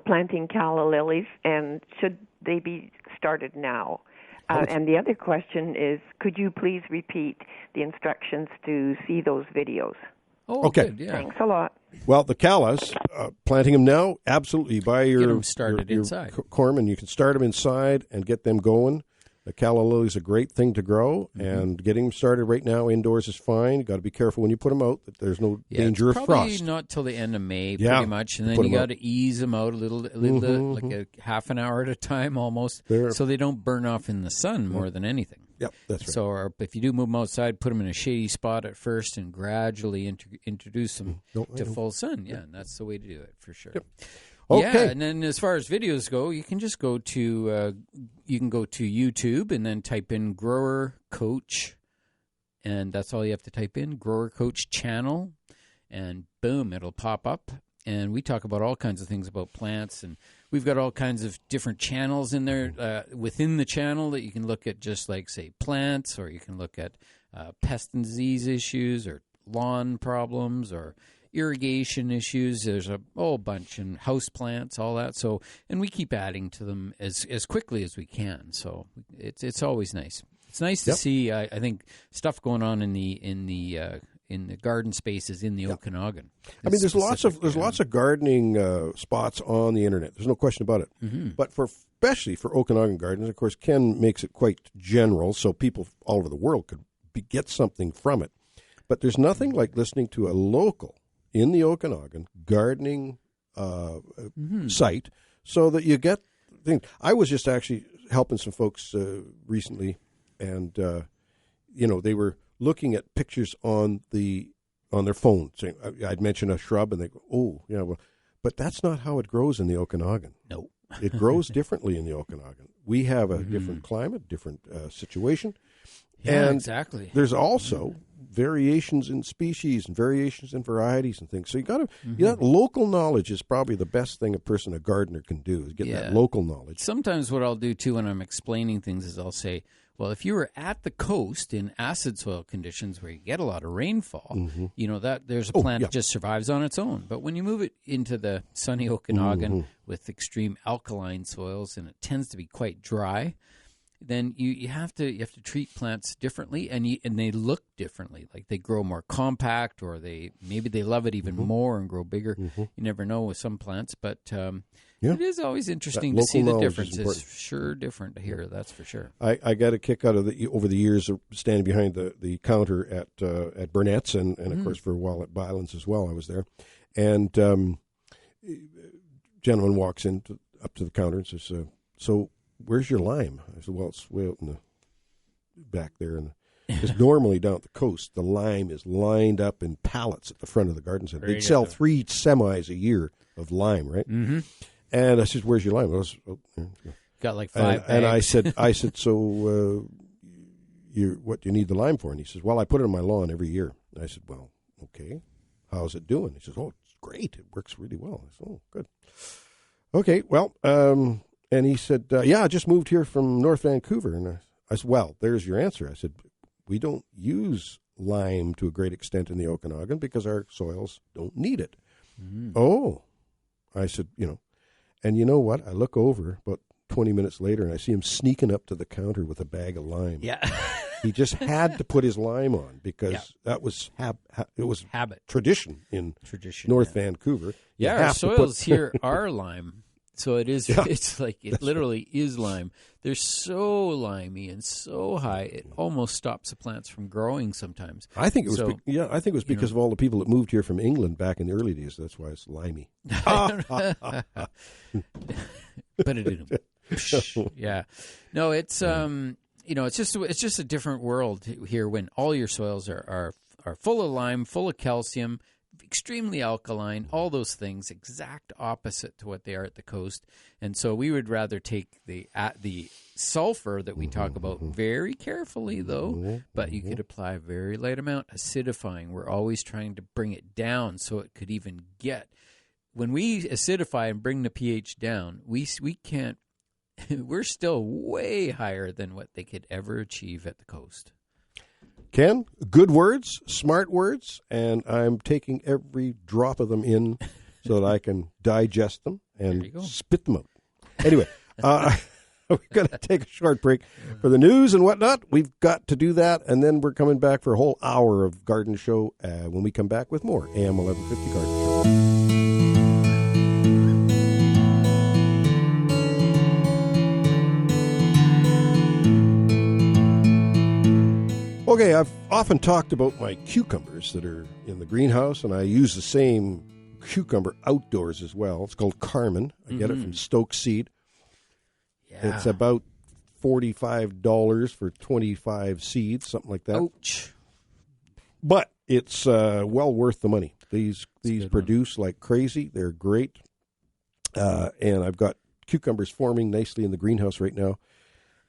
planting calla lilies, and should they be started now? And the other question is, could you please repeat the instructions to see those videos? Oh, okay. Good, yeah. Thanks a lot. Well, the callas, planting them now, absolutely. Buy your, get them started inside. Corm, you can start them inside and get them going. The calla lily is a great thing to grow, and getting them started right now indoors is fine. You got to be careful when you put them out that there's no danger of frost. Probably not till the end of May, pretty much, and then you got to ease them out a little like a half an hour at a time almost, so they don't burn off in the sun more than anything. Yep, that's right. So if you do move them outside, put them in a shady spot at first, and gradually introduce them to full sun. Yeah, and that's the way to do it for sure. Yep. Okay. Yeah, and then as far as videos go, you can just go to YouTube and then type in Grower Coach and that's all you have to type in, Grower Coach Channel, and boom, it'll pop up. And we talk about all kinds of things about plants, and we've got all kinds of different channels in there within the channel that you can look at, just like, say, plants, or you can look at pest and disease issues, or lawn problems, or irrigation issues. There's a whole bunch, and house plants, all that. So, and we keep adding to them as quickly as we can. So it's always nice. It's nice to see. I think stuff going on in the garden spaces in the Okanagan. I mean, there's lots of gardening spots on the internet. There's no question about it. Mm-hmm. But especially for Okanagan gardens, of course, Ken makes it quite general, so people all over the world could get something from it. But there's nothing like listening to a local in the Okanagan gardening site, so that you get things. I was just actually helping some folks recently, and they were looking at pictures on their phone, saying, I'd mention a shrub, and they go, oh, yeah, well, but that's not how it grows in the Okanagan. No. It grows differently in the Okanagan. We have a different climate, different situation. Yeah, and exactly. There's also variations in species and variations in varieties and things. So you got to, local knowledge is probably the best thing a gardener can do, is get that local knowledge. Sometimes what I'll do too when I'm explaining things is I'll say, well, if you were at the coast in acid soil conditions where you get a lot of rainfall, that there's a plant that just survives on its own. But when you move it into the sunny Okanagan with extreme alkaline soils, and it tends to be quite dry, then you have to treat plants differently, and they look differently. Like they grow more compact, or maybe they love it even more and grow bigger. You never know with some plants, but it is always interesting to see the difference. It's sure different here, that's for sure. I got a kick out of over the years of standing behind the counter at Burnett's, and of course for a while at Byland's as well. I was there, and gentleman walks up to the counter and says, "So, where's your lime?" I said, well, it's way out in the back there. Because normally down at the coast, the lime is lined up in pallets at the front of the garden center. They'd sell 3 semis a year of lime, right? Mm-hmm. And I said, where's your lime? Got like 5 bags. And I said, so what do you need the lime for? And he says, well, I put it on my lawn every year. And I said, well, okay. How's it doing? He says, oh, it's great. It works really well. I said, oh, good. Okay, well, and he said, I just moved here from North Vancouver. And I said, well, there's your answer. I said, we don't use lime to a great extent in the Okanagan because our soils don't need it. Mm. Oh, I said, and you know what? I look over about 20 minutes later, and I see him sneaking up to the counter with a bag of lime. Yeah. He just had to put his lime on because that was habit tradition in North Vancouver. Yeah, our soils here are lime. So it is. Yeah, it's like it literally is lime. They're so limey and so high, it almost stops the plants from growing sometimes. I think it was. I think it was because of all the people that moved here from England back in the early days. That's why it's limey. But it didn't. Yeah. No, it's it's just a different world here when all your soils are full of lime, full of calcium, extremely alkaline, all those things, exact opposite to what they are at the coast. And so we would rather take the sulfur that we talk about very carefully, though, but you could apply a very light amount, acidifying. We're always trying to bring it down so it could even get. When we acidify and bring the pH down, we can't, we're still way higher than what they could ever achieve at the coast. Ken, good words, smart words, and I'm taking every drop of them in so that I can digest them and spit them out. Anyway, we're going to take a short break for the news and whatnot. We've got to do that, and then we're coming back for a whole hour of Garden Show when we come back with more AM 1150 Garden Show. Okay, I've often talked about my cucumbers that are in the greenhouse, and I use the same cucumber outdoors as well. It's called Carmen. I get it from Stoke Seed. Yeah. It's about $45 for 25 seeds, something like that. Ouch. But it's well worth the money. These produce like crazy. They're great. And I've got cucumbers forming nicely in the greenhouse right now.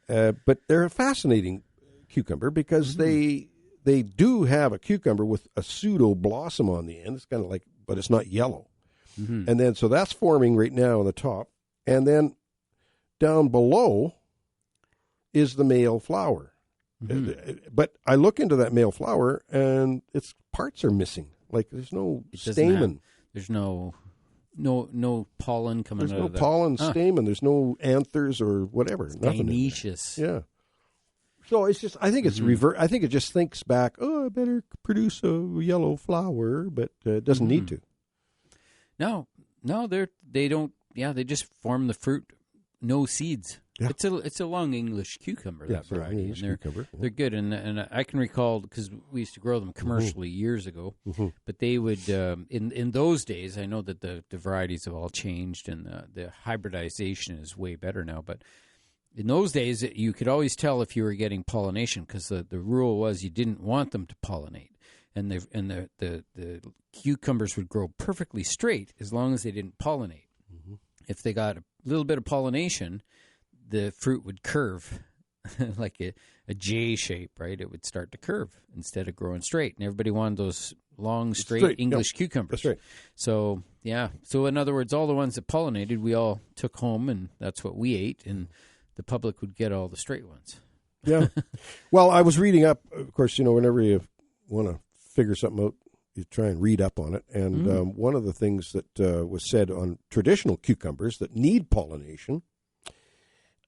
But they're a fascinating cucumber because they they do have a cucumber with a pseudo blossom on the end. It's kind of like, but it's not yellow. Mm-hmm. And then, so that's forming right now on the top. And then down below is the male flower. Mm-hmm. But I look into that male flower and its parts are missing. Like there's no stamen. There's no pollen coming out of it. There's no pollen stamen. There's no anthers or whatever. It's nothing. Gynoecious. Yeah. So it's just, I think it's revert. I think it just thinks back, oh, I better produce a yellow flower, but it doesn't need to. No, they don't. Yeah, they just form the fruit, no seeds. Yeah. It's a long English cucumber, that variety. English cucumber. They're good, and I can recall, because we used to grow them commercially years ago, but they would, in those days, I know that the varieties have all changed, and the hybridization is way better now, but in those days, you could always tell if you were getting pollination, because the rule was you didn't want them to pollinate, and the cucumbers would grow perfectly straight as long as they didn't pollinate. Mm-hmm. If they got a little bit of pollination, the fruit would curve like a J shape, right? It would start to curve instead of growing straight. And everybody wanted those long, straight English cucumbers. That's right. So, yeah. So, in other words, all the ones that pollinated, we all took home, and that's what we ate, and the public would get all the straight ones. Yeah. Well, I was reading up, of course, whenever you want to figure something out, you try and read up on it. And one of the things that was said on traditional cucumbers that need pollination,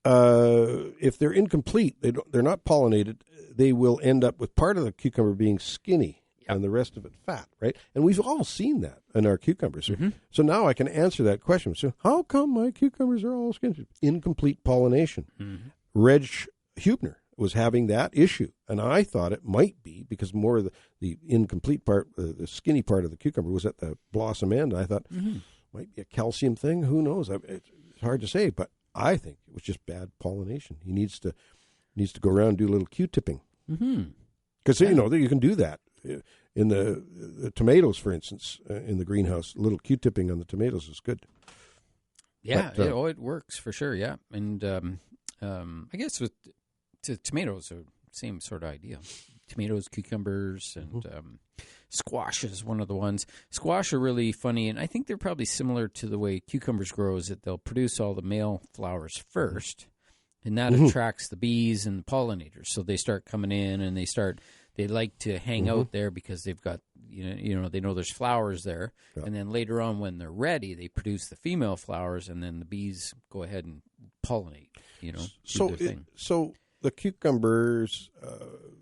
if they're incomplete, they're not pollinated, they will end up with part of the cucumber being skinny and the rest of it fat, right? And we've all seen that in our cucumbers. Mm-hmm. So now I can answer that question. So how come my cucumbers are all skinny? Incomplete pollination. Mm-hmm. Reg Hubner was having that issue, and I thought it might be because more of the incomplete part, the skinny part of the cucumber was at the blossom end. I thought, might be a calcium thing. Who knows? It's hard to say, but I think it was just bad pollination. He needs to go around and do a little Q-tipping. Because, you can do that. In the tomatoes, for instance, in the greenhouse, a little Q-tipping on the tomatoes is good. Yeah, but, it works for sure, yeah. And I guess with tomatoes are same sort of idea. Tomatoes, cucumbers, and squash is one of the ones. Squash are really funny, and I think they're probably similar to the way cucumbers grow, is that they'll produce all the male flowers first, and that attracts the bees and the pollinators. So they start coming in, and they like to hang out there because they've got, they know there's flowers there. Yeah. And then later on, when they're ready, they produce the female flowers, and then the bees go ahead and pollinate, do their thing. So the cucumbers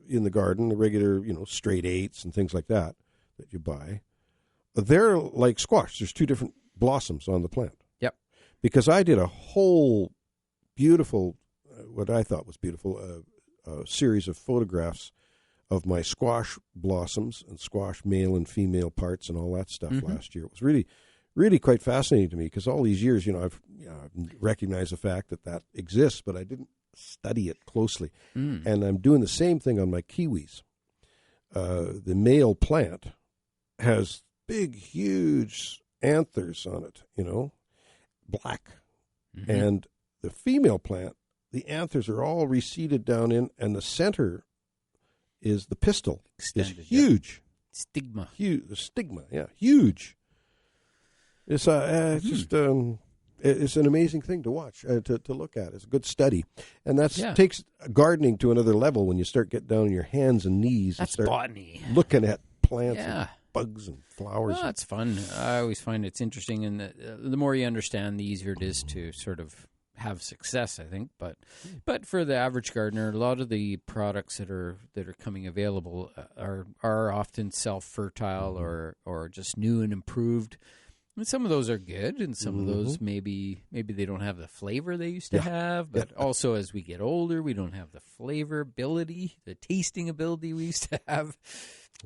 in the garden, the regular, straight eights and things like that you buy, they're like squash. There's two different blossoms on the plant. Yep. Because I did a whole beautiful, what I thought was beautiful, series of photographs of my squash blossoms and squash male and female parts and all that stuff last year. It was really, really quite fascinating to me because all these years, I've recognized the fact that exists, but I didn't study it closely. And I'm doing the same thing on my kiwis. The male plant has big, huge anthers on it, black. And the female plant, the anthers are all receded down in, and the center is the pistil. Extended, is huge. Yeah. Stigma. Huge. The stigma, yeah, huge. It's just it's an amazing thing to watch, to look at. It's a good study, and that takes gardening to another level when you start getting down on your hands and knees. That's and start botany. Looking at plants, and bugs and flowers. Well, that's fun. I always find it's interesting, and the more you understand, the easier it is to sort of have success, I think. But for the average gardener, a lot of the products that are coming available are often self-fertile or just new and improved. And some of those are good, and some of those maybe they don't have the flavor they used to have. But also, as we get older, we don't have the flavor ability, the tasting ability we used to have.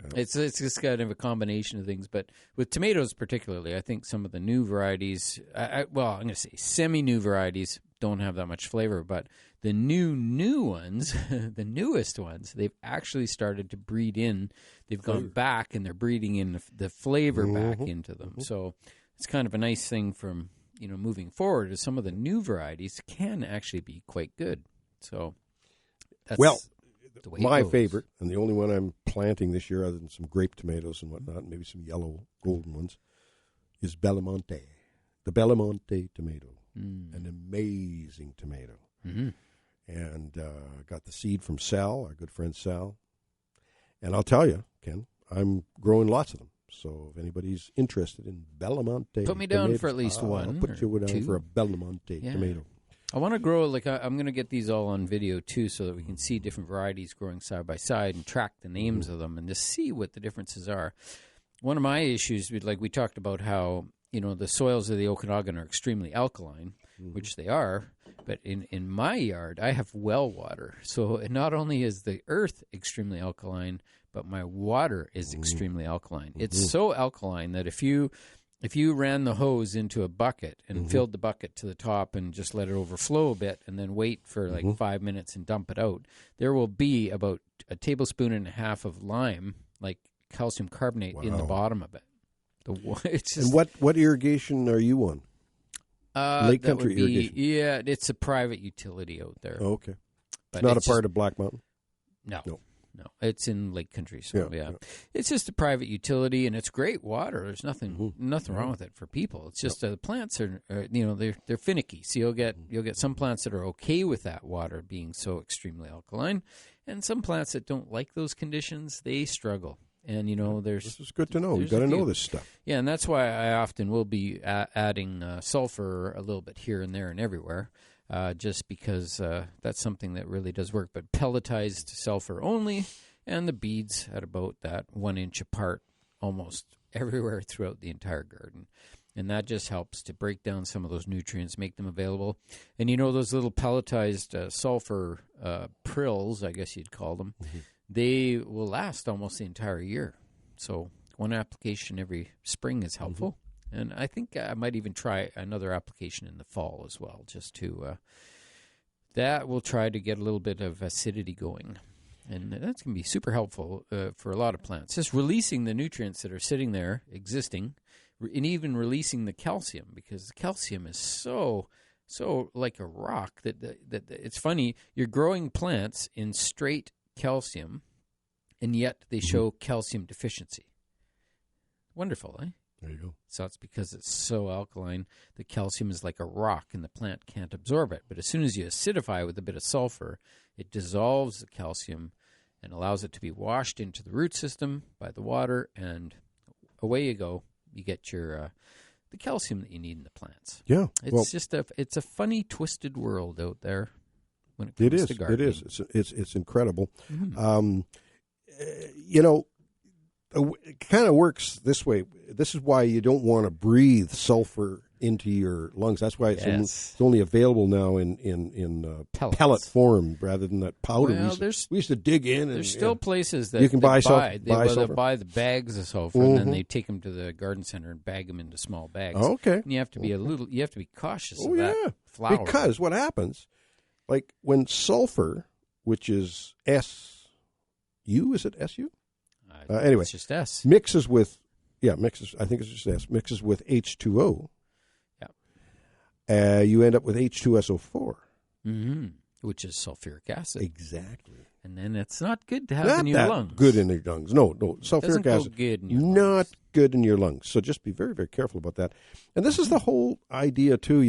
Yeah. It's just kind of a combination of things. But with tomatoes particularly, I think some of the new varieties, I'm going to say semi-new varieties don't have that much flavor. But the new ones, the newest ones, they've actually started to breed in. They've gone back, and they're breeding in the flavor back into them. So it's kind of a nice thing from, moving forward, is some of the new varieties can actually be quite good. So that's... Well, my favorite, and the only one I'm planting this year, other than some grape tomatoes and whatnot, and maybe some yellow golden ones, is Belmonte. The Belmonte tomato. An amazing tomato. Mm-hmm. And got the seed from Sal, our good friend Sal. And I'll tell you, Ken, I'm growing lots of them. So if anybody's interested in Belmonte, put me down tomatoes, for at least one. I'll put you down for a Belmonte tomato. I want to grow, I'm going to get these all on video, too, so that we can see different varieties growing side by side and track the names of them and just see what the differences are. One of my issues, we talked about how, the soils of the Okanagan are extremely alkaline, which they are, but in my yard, I have well water. So not only is the earth extremely alkaline, but my water is extremely alkaline. It's so alkaline that if you ran the hose into a bucket and filled the bucket to the top and just let it overflow a bit and then wait for 5 minutes and dump it out, there will be about a tablespoon and a half of lime, like calcium carbonate, in the bottom of it. It's just, and what irrigation are you on? Lake Country irrigation? Yeah, it's a private utility out there. Oh, okay. But it's not a part of Black Mountain? No. It's in Lake Country, so yeah. It's just a private utility, and it's great water. There's nothing wrong with it for people. It's just the plants are they're finicky. So you'll get some plants that are okay with that water being so extremely alkaline, and some plants that don't like those conditions, they struggle. And this is good to know. You've got to know this stuff. Yeah, and that's why I often will be adding sulfur a little bit here and there and everywhere. Just because that's something that really does work. But pelletized sulfur only, and the beads at about that 1 inch apart almost everywhere throughout the entire garden. And that just helps to break down some of those nutrients, make them available. And those little pelletized sulfur prills, I guess you'd call them, they will last almost the entire year. So one application every spring is helpful. And I think I might even try another application in the fall as well, just to that will try to get a little bit of acidity going. And that's going to be super helpful for a lot of plants. Just releasing the nutrients that are sitting there, existing, and even releasing the calcium, because the calcium is so like a rock that it's funny. You're growing plants in straight calcium, and yet they show calcium deficiency. Wonderful, eh? There you go. So it's because it's so alkaline, the calcium is like a rock and the plant can't absorb it. But as soon as you acidify with a bit of sulfur, it dissolves the calcium and allows it to be washed into the root system by the water, and away you go. You get your the calcium that you need in the plants. Yeah. It's it's a funny, twisted world out there when it comes to gardening. It is. It's incredible. It kind of works this way. This is why you don't want to breathe sulfur into your lungs. That's why it's only available now in pellet form rather than that powder. Well, we used to dig in. There's still places that you can buy sulfur. They buy the bags of sulfur, and then they take them to the garden center and bag them into small bags. Oh, okay. And you have to be you have to be cautious of that flour. Because what happens, like when sulfur, which is SU, is it SU? Anyway, it's just S. Mixes with, I think it's just S. Mixes with H2O. Yeah. You end up with H2SO4. Which is sulfuric acid. Exactly. And then it's not good to have in your lungs. Good in your lungs. No. Sulfuric acid. Good in your lungs. Good in your lungs. So just be very, very careful about that. And this is the whole idea, too.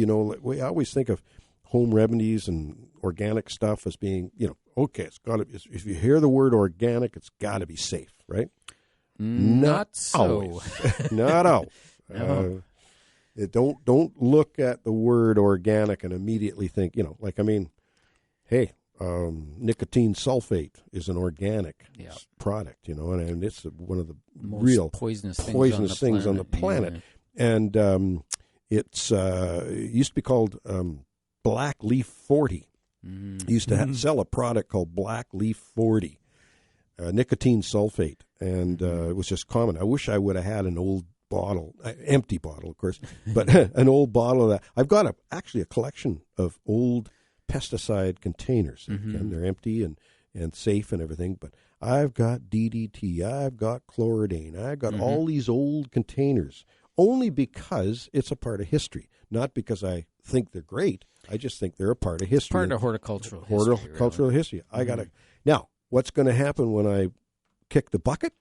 We always think of home remedies and organic stuff as being, okay, it's got to. If you hear the word organic, it's got to be safe, right? Not so. Always. Not always. No. Don't look at the word organic and immediately think, hey, nicotine sulfate is an organic product, and it's one of the most real poisonous things on the planet. Yeah. And it's it used to be called Black Leaf 40. Used to sell a product called Black Leaf 40, nicotine sulfate, and it was just common. I wish I would have had an old bottle, empty bottle, of course, but an old bottle of that. I've got actually a collection of old pesticide containers. And they're empty and safe and everything, but I've got DDT, I've got chloridane, I've got all these old containers, only because it's a part of history, not because I think they're great. I just think they're a part of history. Part of horticultural history. I got to. Now, what's going to happen when I kick the bucket?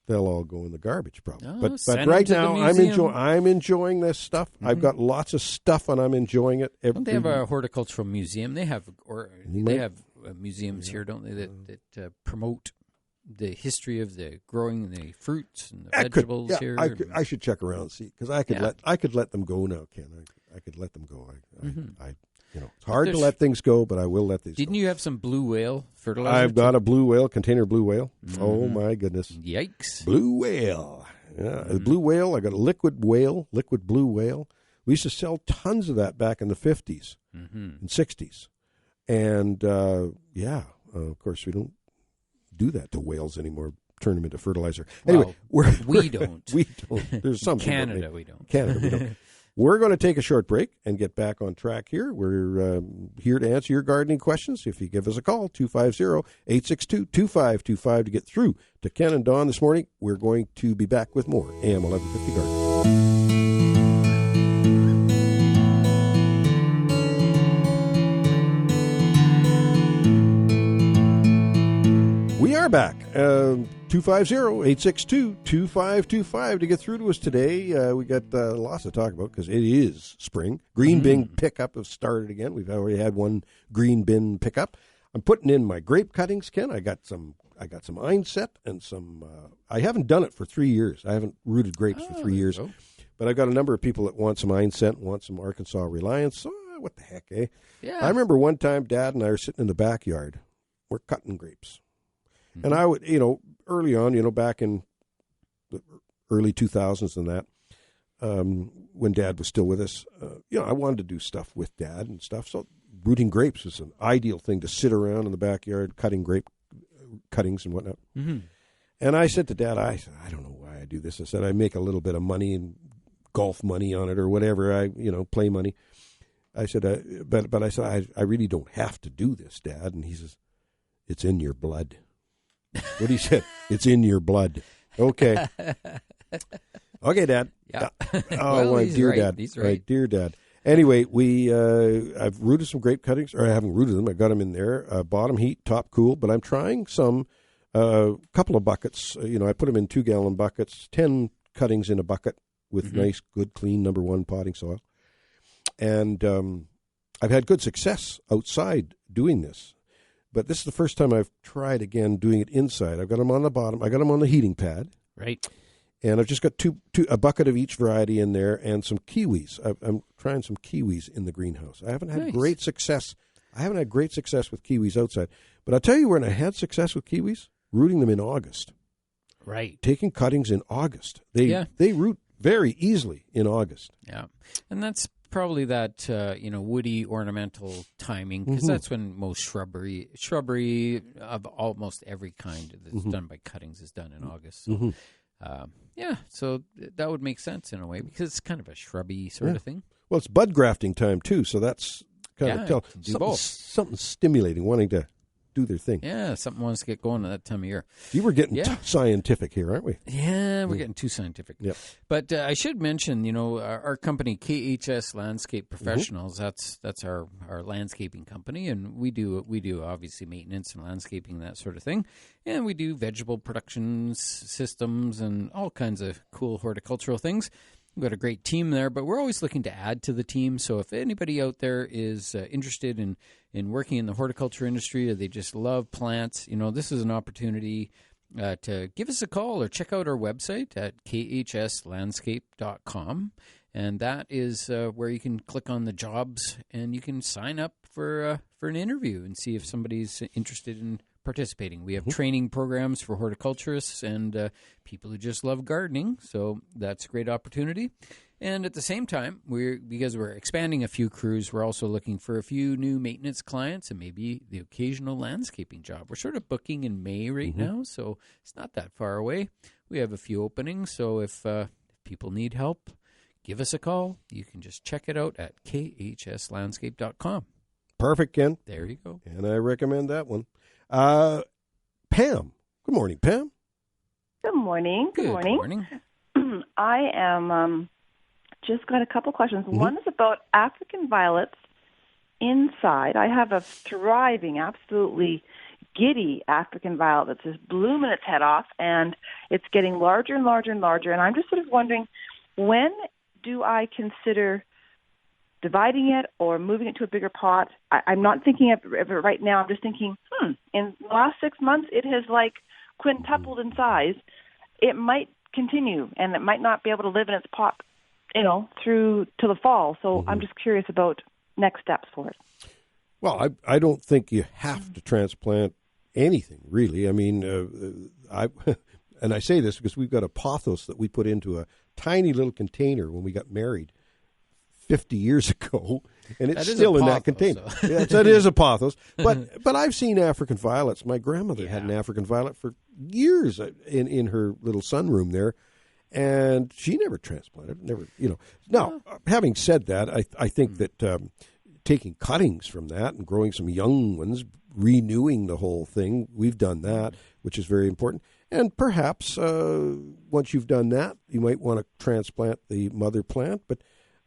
They'll all go in the garbage, probably. But right now, I'm enjoying this stuff. Mm-hmm. I've got lots of stuff, and I'm enjoying it. Don't they have a horticultural museum? They have museums here, don't they, that promote the history of the growing the fruits and the vegetables here. I should check around and see, because I could let them go now, Ken. I could let them go. It's hard to let things go, but I will let these go. Didn't you have some blue whale fertilizer? I've got a blue whale, container blue whale. Mm-hmm. Oh, my goodness. Yikes. Blue whale. Yeah, blue whale. I got a liquid blue whale. We used to sell tons of that back in the 50s and 60s. And, of course, we don't do that to whales anymore, turn them into fertilizer. Anyway, we don't. We don't. There's some Canada, we don't. Canada, we don't. We're going to take a short break and get back on track here. We're here to answer your gardening questions. If you give us a call, 250-862-2525 to get through to Ken and Dawn this morning. We're going to be back with more AM 1150 Garden. We are back. 250-862-2525 to get through to us today. We got lots to talk about because it is spring. Green bin pickup has started again. We've already had one green bin pickup. I'm putting in my grape cuttings, Ken. I got some einset and some. I haven't done it for 3 years. I haven't rooted grapes for 3 years, but I've got a number of people that want some einset, want some Arkansas Reliance. So what the heck, eh? Yeah. I remember one time Dad and I were sitting in the backyard. We're cutting grapes. And I would, early on, back in the early 2000s and that, when Dad was still with us, I wanted to do stuff with Dad and stuff. So rooting grapes was an ideal thing to sit around in the backyard, cutting grape cuttings and whatnot. Mm-hmm. And I said to Dad, I don't know why I do this. I said, I make a little bit of money and golf money on it or whatever, play money. I said, but I said, I really don't have to do this, Dad. And he says, it's in your blood. What he said, it's in your blood. Okay. Okay, Dad. Yeah. Oh, my dear Dad. He's right. Dear Dad. Anyway, I've rooted some grape cuttings, or I haven't rooted them. I got them in there, bottom heat, top cool, but I'm trying some, couple of buckets. I put them in 2-gallon buckets, 10 cuttings in a bucket with nice, good, clean #1 potting soil. And I've had good success outside doing this. But this is the first time I've tried again doing it inside. I've got them on the bottom. I got them on the heating pad. Right. And I've just got a bucket of each variety in there and some kiwis. I'm trying some kiwis in the greenhouse. I haven't had great success. I haven't had great success with kiwis outside. But I'll tell you when I had success with kiwis, rooting them in August. Right. Taking cuttings in August. They root very easily in August. Yeah. And that's probably that woody ornamental timing, because that's when most shrubbery of almost every kind that's done by cuttings is done in August. So, so that would make sense in a way, because it's kind of a shrubby sort of thing. Well, it's bud grafting time too, so that's kind of something stimulating, wanting to do their thing. Yeah, something wants to get going at that time of year. You were getting scientific here, aren't we? Yeah, we're getting too scientific. Yep. But I should mention, our company, KHS Landscape Professionals, that's our landscaping company, and we do obviously maintenance and landscaping, that sort of thing. And we do vegetable production systems and all kinds of cool horticultural things. We've got a great team there, but we're always looking to add to the team. So if anybody out there is interested in working in the horticulture industry, or they just love plants, this is an opportunity to give us a call or check out our website at khslandscape.com. And that is where you can click on the jobs and you can sign up for an interview and see if somebody's interested in participating. We have training programs for horticulturists and people who just love gardening, so that's a great opportunity. And at the same time, because we're expanding a few crews, we're also looking for a few new maintenance clients and maybe the occasional landscaping job. We're sort of booking in May right now, so it's not that far away. We have a few openings, so if people need help, give us a call. You can just check it out at khslandscape.com. Perfect, Ken. There you go. And I recommend that one. Pam. Good morning, Pam. Good morning. Good morning. I am just got a couple questions. One is about African violets inside. I have a thriving, absolutely giddy African violet that's just blooming its head off, and it's getting larger and larger and larger. And I'm just sort of wondering, when do I consider dividing it or moving it to a bigger pot? I'm not thinking of it right now. I'm just thinking, in the last 6 months, it has like quintupled in size. It might continue, and it might not be able to live in its pot, through to the fall. So I'm just curious about next steps for it. Well, I don't think you have to transplant anything, really. I mean, and I say this because we've got a pothos that we put into a tiny little container when we got married 50 years ago, and it's still in that container. So. Yes, that is a pothos. But I've seen African violets. My grandmother had an African violet for years in her little sunroom there, and she never transplanted. Now, having said that, I think that taking cuttings from that and growing some young ones, renewing the whole thing, we've done that, which is very important. And perhaps once you've done that, you might want to transplant the mother plant, but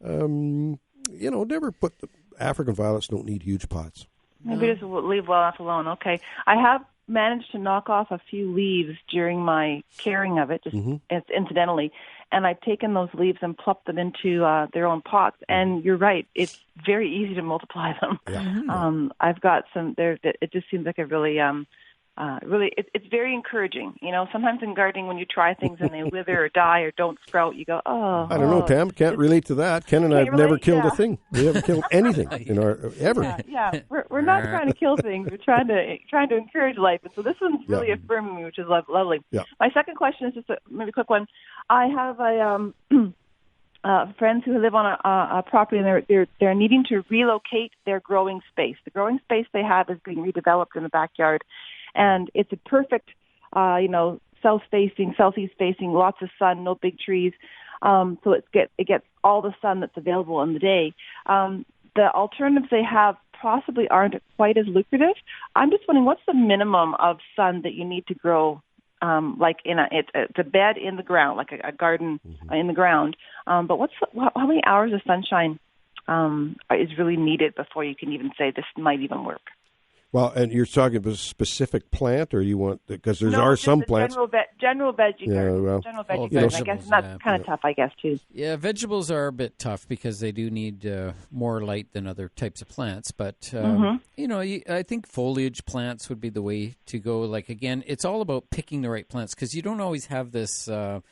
never put the African violets don't need huge pots. Maybe just leave well enough alone. Okay. I have managed to knock off a few leaves during my caring of it, just incidentally, and I've taken those leaves and plopped them into their own pots. And you're right, it's very easy to multiply them. Yeah. I've got some there that it just seems like a really it's very encouraging. Sometimes in gardening, when you try things and they wither or die or don't sprout, you go, I don't know, Pam. Can't relate to that. Ken and I have never killed a thing. We haven't killed anything ever. Yeah. We're not trying to kill things. We're trying to encourage life. And so this one's really affirming me, which is lovely. Yeah. My second question is just maybe a quick one. I have friends who live on a property, and they're needing to relocate their growing space. The growing space they have is being redeveloped in the backyard. And it's a perfect, southeast facing, lots of sun, no big trees. So it gets all the sun that's available in the day. The alternatives they have possibly aren't quite as lucrative. I'm just wondering, what's the minimum of sun that you need to grow, like it's a bed in the ground, like a garden in the ground. But how many hours of sunshine is really needed before you can even say this might even work? Well, and you're talking about a specific plant, or you want, because are some plants. General veggie garden. General veggie garden. I guess that's kind of tough, I guess, too. Yeah, vegetables are a bit tough because they do need more light than other types of plants. But, I think foliage plants would be the way to go. Like, again, it's all about picking the right plants because you don't always have this, the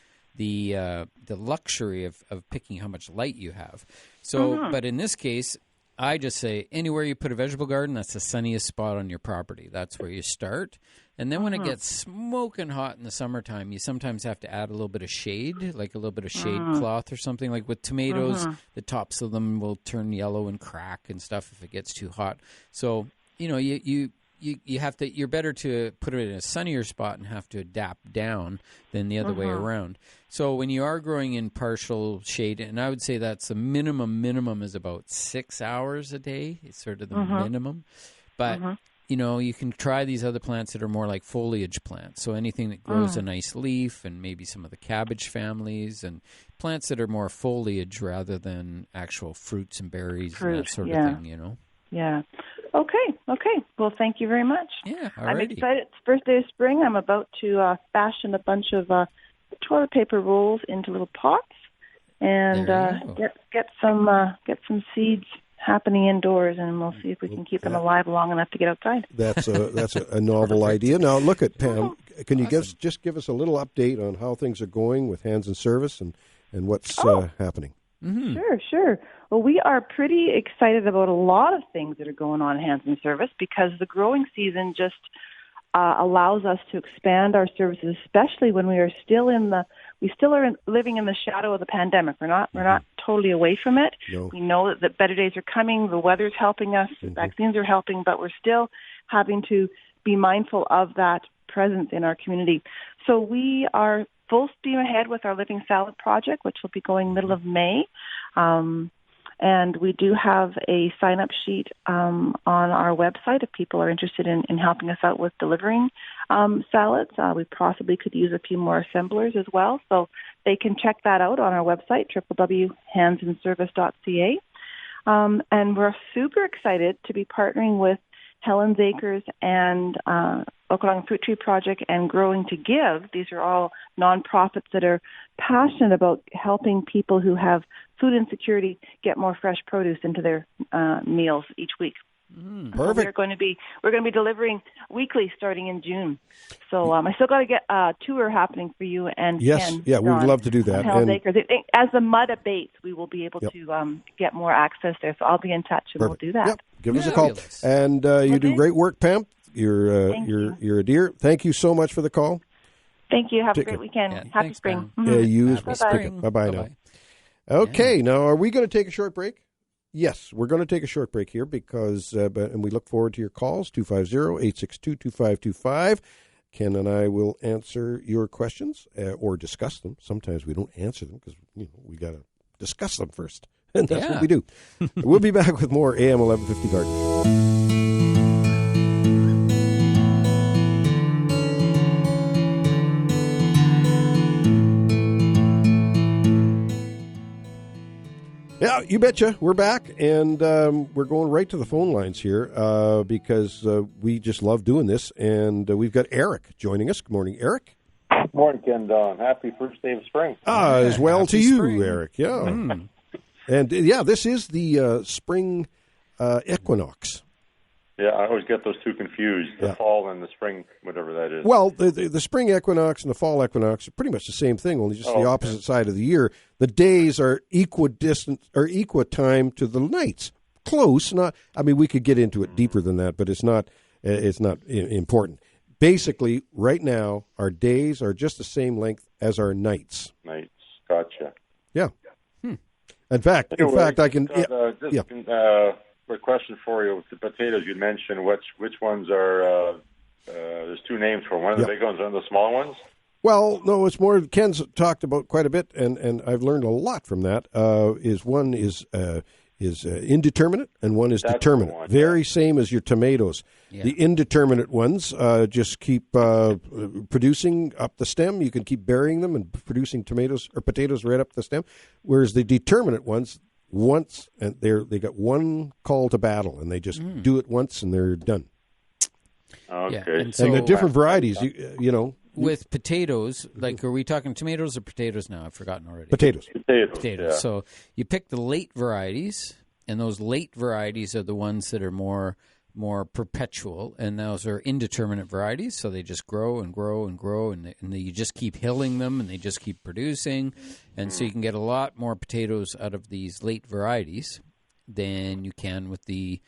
luxury of picking how much light you have. So, but in this case, I just say anywhere you put a vegetable garden, that's the sunniest spot on your property. That's where you start. And then when it gets smoking hot in the summertime, you sometimes have to add a little bit of shade, like a little bit of shade cloth or something. Like with tomatoes, the tops of them will turn yellow and crack and stuff if it gets too hot. So, you have to. You're better to put it in a sunnier spot and have to adapt down than the other way around. So when you are growing in partial shade, and I would say that's the minimum is about 6 hours a day. It's sort of the minimum. But you can try these other plants that are more like foliage plants. So anything that grows a nice leaf, and maybe some of the cabbage families, and plants that are more foliage rather than actual fruits and berries and that sort of thing. Yeah. Okay. Well, thank you very much. Yeah, I'm excited. It's the first day of spring. I'm about to fashion a bunch of toilet paper rolls into little pots and get some seeds happening indoors, and we'll see if we can keep them alive long enough to get outside. That's a novel idea. Now, look at Pam. Can you just give us a little update on how things are going with Hands in Service and what's happening? Mm-hmm. Sure. Well, we are pretty excited about a lot of things that are going on in Hands in Service because the growing season just allows us to expand our services, especially when we are still living in the shadow of the pandemic. We're not totally away from it. No. We know that better days are coming. The weather's helping us. The vaccines are helping, but we're still having to be mindful of that presence in our community. So we are full steam ahead with our Living Salad project, which will be going middle of May. And we do have a sign-up sheet on our website if people are interested in helping us out with delivering salads. We possibly could use a few more assemblers as well. So they can check that out on our website, www.handsinservice.ca. And we're super excited to be partnering with Helen's Acres and Okanagan Fruit Tree Project and Growing to Give. These are all nonprofits that are passionate about helping people who have food insecurity get more fresh produce into their meals each week. Perfect. So we're going to be delivering weekly starting in June. So I still got to get a tour happening for you and yes, Ken, yeah, we would love to do that. Hell's Acres. As the mud abates, we will be able to get more access there. So I'll be in touch and we'll do that. Yep. Give us a call. And you do great work, Pam. You're a dear. Thank you so much for the call. Thank you. Have a great weekend. Happy thanks, spring. Pam. You as well. Bye-bye. Bye-bye now. Okay, now are we going to take a short break? Yes, we're going to take a short break here because, and we look forward to your calls, 250-862-2525. Ken and I will answer your questions or discuss them. Sometimes we don't answer them because we got to discuss them first, and that's what we do. We'll be back with more AM 1150 Garden. Yeah, you betcha. We're back, and we're going right to the phone lines here because we just love doing this. And we've got Eric joining us. Good morning, Eric. Good morning, Ken Don. Happy first day of spring. As well to you, spring. Eric. Yeah. And, this is the spring equinox. Yeah, I always get those two confused, the fall and the spring, whatever that is. Well, the spring equinox and the fall equinox are pretty much the same thing, only just the opposite side of the year. The days are equidistant or equitime to the nights. Close, not. I mean, we could get into it deeper than that, but it's not important. Basically, right now, our days are just the same length as our nights. Nights, gotcha. Yeah. In fact, I can. A question for you with the potatoes you mentioned. Which ones are? There's two names for them. One of the big ones, one of the small ones. Well, no, it's more. Ken's talked about quite a bit, and I've learned a lot from that. One is indeterminate, and one is determinate. Very same as your tomatoes. Yeah. The indeterminate ones just keep producing up the stem. You can keep burying them and producing tomatoes or potatoes right up the stem. Whereas the determinate ones, once and they got one call to battle, and they just do it once and they're done. Okay. Yeah, and the different varieties, you know. With potatoes, like, are we talking tomatoes or potatoes now? I've forgotten already. Potatoes. Yeah. So you pick the late varieties, and those late varieties are the ones that are more perpetual, and those are indeterminate varieties. So they just grow and grow and grow, and you just keep hilling them, and they just keep producing. And so you can get a lot more potatoes out of these late varieties than you can with the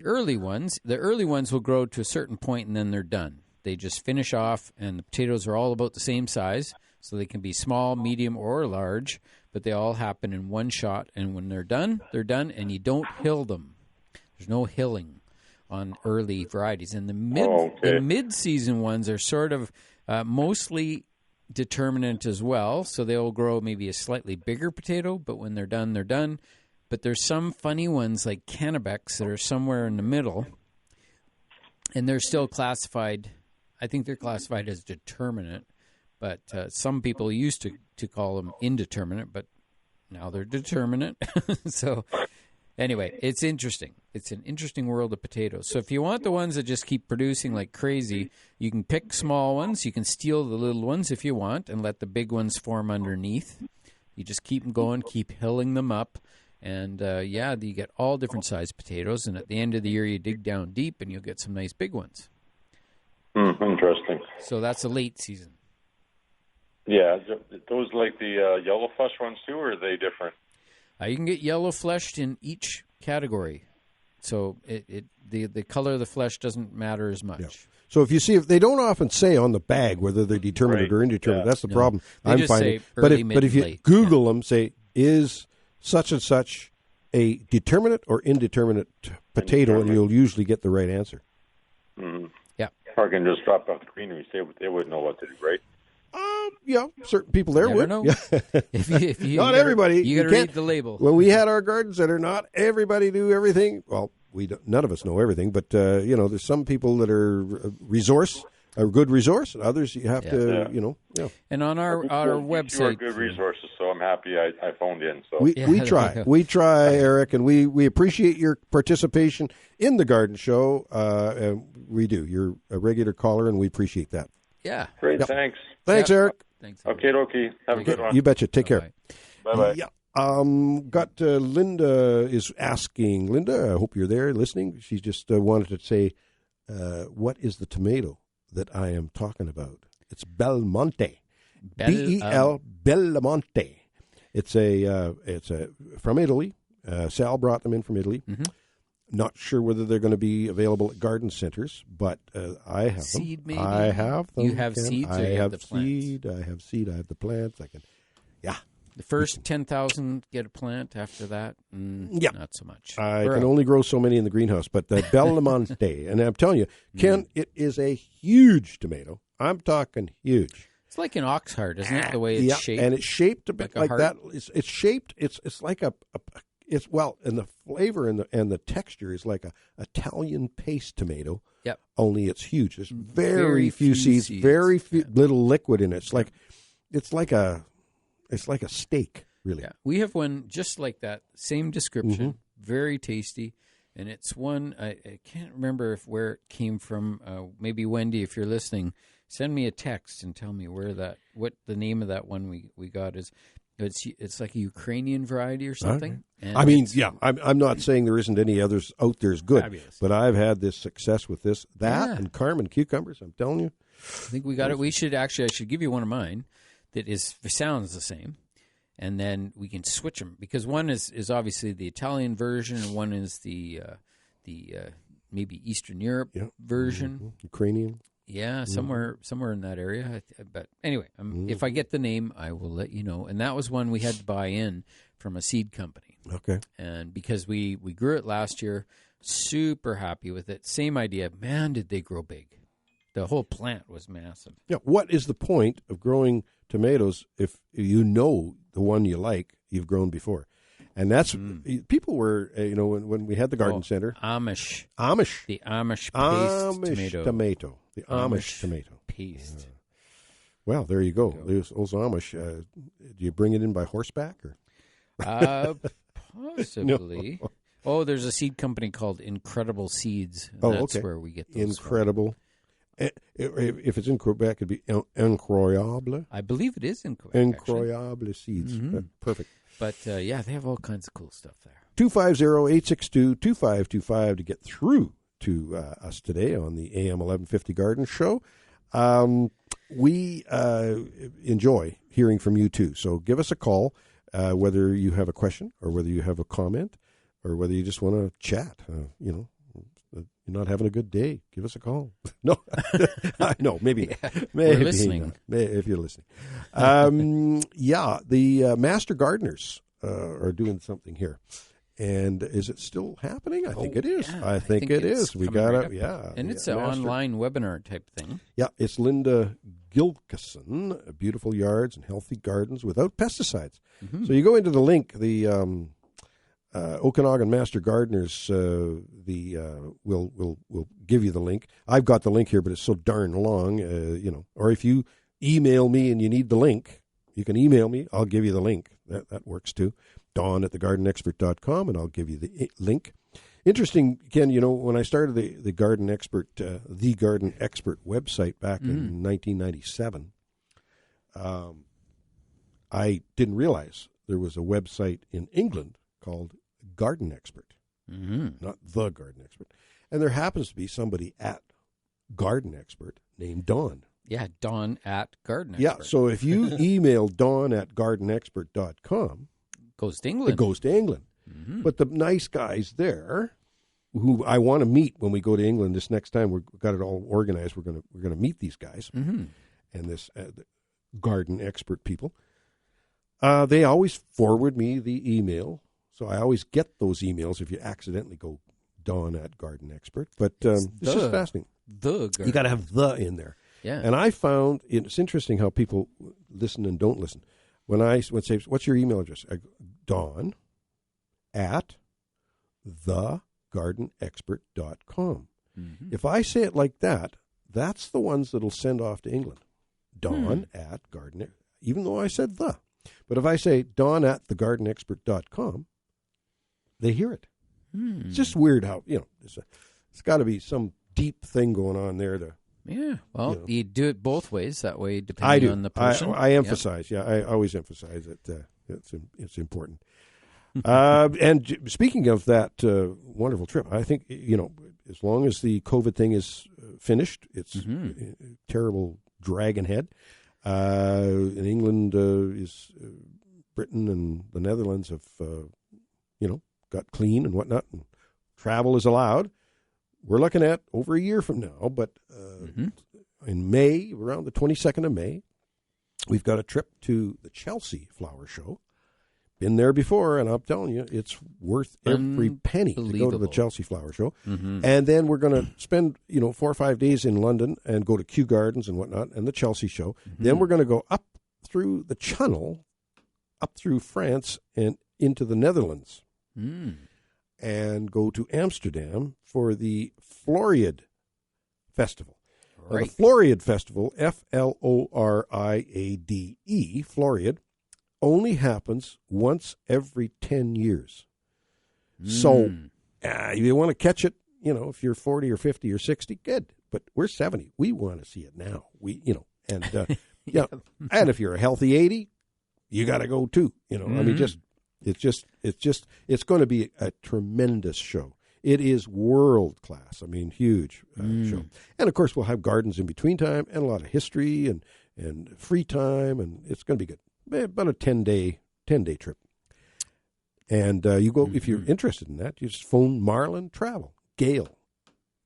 early ones. The early ones will grow to a certain point, and then they're done. They just finish off, and the potatoes are all about the same size, so they can be small, medium, or large, but they all happen in one shot. And when they're done, and you don't hill them. There's no hilling on early varieties. And the mid-season ones are sort of mostly determinate as well, so they'll grow maybe a slightly bigger potato, but when they're done, they're done. But there's some funny ones like Cannabecs that are somewhere in the middle, and they're still classified. I think they're classified as determinate, but some people used to call them indeterminate, but now they're determinate. So anyway, it's interesting. It's an interesting world of potatoes. So if you want the ones that just keep producing like crazy, you can pick small ones. You can steal the little ones if you want and let the big ones form underneath. You just keep them going, keep hilling them up. And, you get all different size potatoes. And at the end of the year, you dig down deep and you'll get some nice big ones. Interesting. So that's a late season. Yeah. Those like the yellow flush ones too, or are they different? You can get yellow fleshed in each category. So the color of the flesh doesn't matter as much. Yeah. So if they don't often say on the bag whether they're determinate or indeterminate. That's the problem I'm finding. But if you Google them, say, is such and such a determinate or indeterminate potato, and you'll usually get the right answer. Mm-hmm. Yeah. Or can just drop off the greenery. They wouldn't know what to do, right? Yeah, certain people there would. Know. Yeah. if you not everybody. You got to read the label. When we had our garden center, not everybody knew everything. Well, none of us know everything, but there's some people that are resource a good resource. Others you have to, And on our website, you are good resources. So I'm happy I phoned in. So we try, Eric, and we appreciate your participation in the garden show. And we do. You're a regular caller, and we appreciate that. Yeah. Great. Thanks. Thanks, Eric. Thanks. Okay. Have a good one. You betcha. Take care. Bye-bye. Yeah. Got Linda is asking. Linda, I hope you're there listening. She just wanted to say, what is the tomato that I am talking about? It's Belmonte. Belmonte. It's a from Italy. Sal brought them in from Italy. Mm-hmm. Not sure whether they're going to be available at garden centers, but I have seed, them. Maybe? I have them. You have seeds. I have the seed. I have seed. I have the plants. I can. Yeah. The first 10,000 get a plant. After that, not so much. I can only grow so many in the greenhouse, but the Belmonte, and I'm telling you, Ken, it is a huge tomato. I'm talking huge. It's like an ox heart, isn't it? The way it's shaped, and it's shaped a bit like that. It's shaped. It's like and the flavor and the texture is like a Italian paste tomato. Yep. Only it's huge. There's very few seeds, very few, little liquid in it. It's like a steak, really. Yeah. We have one just like that, same description, very tasty, and it's one I can't remember where it came from. Maybe Wendy, if you're listening, send me a text and tell me what the name of that one we got is. It's like a Ukrainian variety or something. Okay. I mean, I'm not saying there isn't any others out there as good, fabulous. But I've had this success with this, and Carmen cucumbers. I'm telling you. I think we got it. I should give you one of mine that sounds the same, and then we can switch them because one is obviously the Italian version, and one is the maybe Eastern Europe version, Ukrainian. Yeah, somewhere in that area. But anyway, if I get the name, I will let you know. And that was one we had to buy in from a seed company. Okay. And because we grew it last year, super happy with it. Same idea. Man, did they grow big. The whole plant was massive. Yeah. What is the point of growing tomatoes if you know the one you like you've grown before? And that's people were, when we had the garden center. Amish. The Amish paste tomato. The Amish tomato. Paste. Well, there you go. Those Amish. Do you bring it in by horseback? Or? Possibly. No. Oh, there's a seed company called Incredible Seeds. That's where we get those. Incredible. If it's in Quebec, it'd be Incroyable. I believe it is in Quebec. Incroyable Seeds. Perfect. But, they have all kinds of cool stuff there. 250-862-2525 to get through to us today on the AM 1150 Garden Show. We enjoy hearing from you, too. So give us a call, whether you have a question or whether you have a comment or whether you just want to chat. You're not having a good day, give us a call. No, maybe not. Maybe we're listening. If you're listening. The Master Gardeners are doing something here. And is it still happening? I think it is. Yeah, I think it is. We got it. Yeah. And it's an online webinar type thing. Yeah, it's Linda Gilkison, Beautiful Yards and Healthy Gardens Without Pesticides. Mm-hmm. So you go into the link, the Okanagan Master Gardeners will give you the link. I've got the link here, but it's so darn long, Or if you email me and you need the link, you can email me. I'll give you the link. That works too. Dawn@thegardenexpert.com, and I'll give you the link. Interesting, Ken, when I started the Garden Expert, the Garden Expert website back in 1997, I didn't realize there was a website in England called Garden Expert, not the Garden Expert. And there happens to be somebody at Garden Expert named Dawn. Yeah, Dawn at Garden Expert. Yeah, so if you email Dawn@gardenexpert.com, goes to England. It goes to England. Mm-hmm. But the nice guys there, who I want to meet when we go to England this next time, we've got it all organized. We're going to meet these guys and this the Garden Expert people. They always forward me the email, so I always get those emails if you accidentally go Dawn@GardenExpert. But it's just fascinating. You got to have the in there. Yeah. And I found it's interesting how people listen and don't listen. When I would say, what's your email address? I go, Dawn@thegardenexpert.com. Mm-hmm. If I say it like that, that's the ones that'll send off to England. Dawn at Garden, even though I said the. But if I say Dawn at thegardenexpert.com, they hear it. It's just weird how, it's got to be some deep thing going on there to. Yeah, well, you do it both ways that way, depending on the person. I emphasize, I always emphasize that it's important. And speaking of that wonderful trip, I think, as long as the COVID thing is finished, it's a terrible dragon head. In England, Britain and the Netherlands have, got clean and whatnot, and travel is allowed. We're looking at over a year from now, but in May, around the 22nd of May, we've got a trip to the Chelsea Flower Show. Been there before, and I'm telling you, it's worth every penny to go to the Chelsea Flower Show. And then we're going to spend, 4 or 5 days in London and go to Kew Gardens and whatnot, and the Chelsea Show. Then we're going to go up through the Channel, up through France, and into the Netherlands. And go to Amsterdam for the Floriade Festival. Right. The Floriade Festival, Floriade, Floriade, only happens once every 10 years. So you want to catch it, if you're 40 or 50 or 60, good. But we're 70. We want to see it now. And if you're a healthy 80, you got to go too. I mean, it's going to be a tremendous show. It is world class. I mean, huge show. And of course, we'll have gardens in between time and a lot of history and free time, and it's going to be good. About a 10-day trip. And you go, if you're interested in that, you just phone Marlin Travel. Gail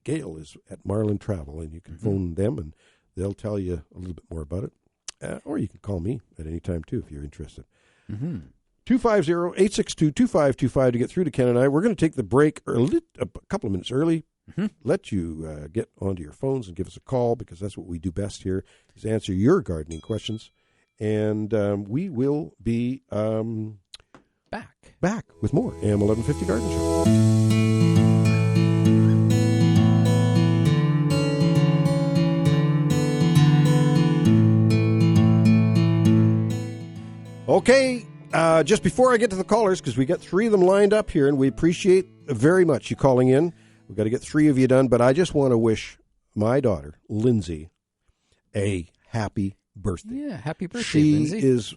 is at Marlin Travel, and you can phone them, and they'll tell you a little bit more about it. Or you can call me at any time, too, if you're interested. 250-862-2525 to get through to Ken and I. We're going to take the break a couple of minutes early. Let you get onto your phones and give us a call, because that's what we do best here, is answer your gardening questions. And we will be back with more AM 1150 Garden Show. Okay, just before I get to the callers, because we got 3 of them lined up here, and we appreciate very much you calling in. We've got to get 3 of you done, but I just want to wish my daughter, Lindsay, a happy birthday. Yeah, happy birthday, she Lindsay. Is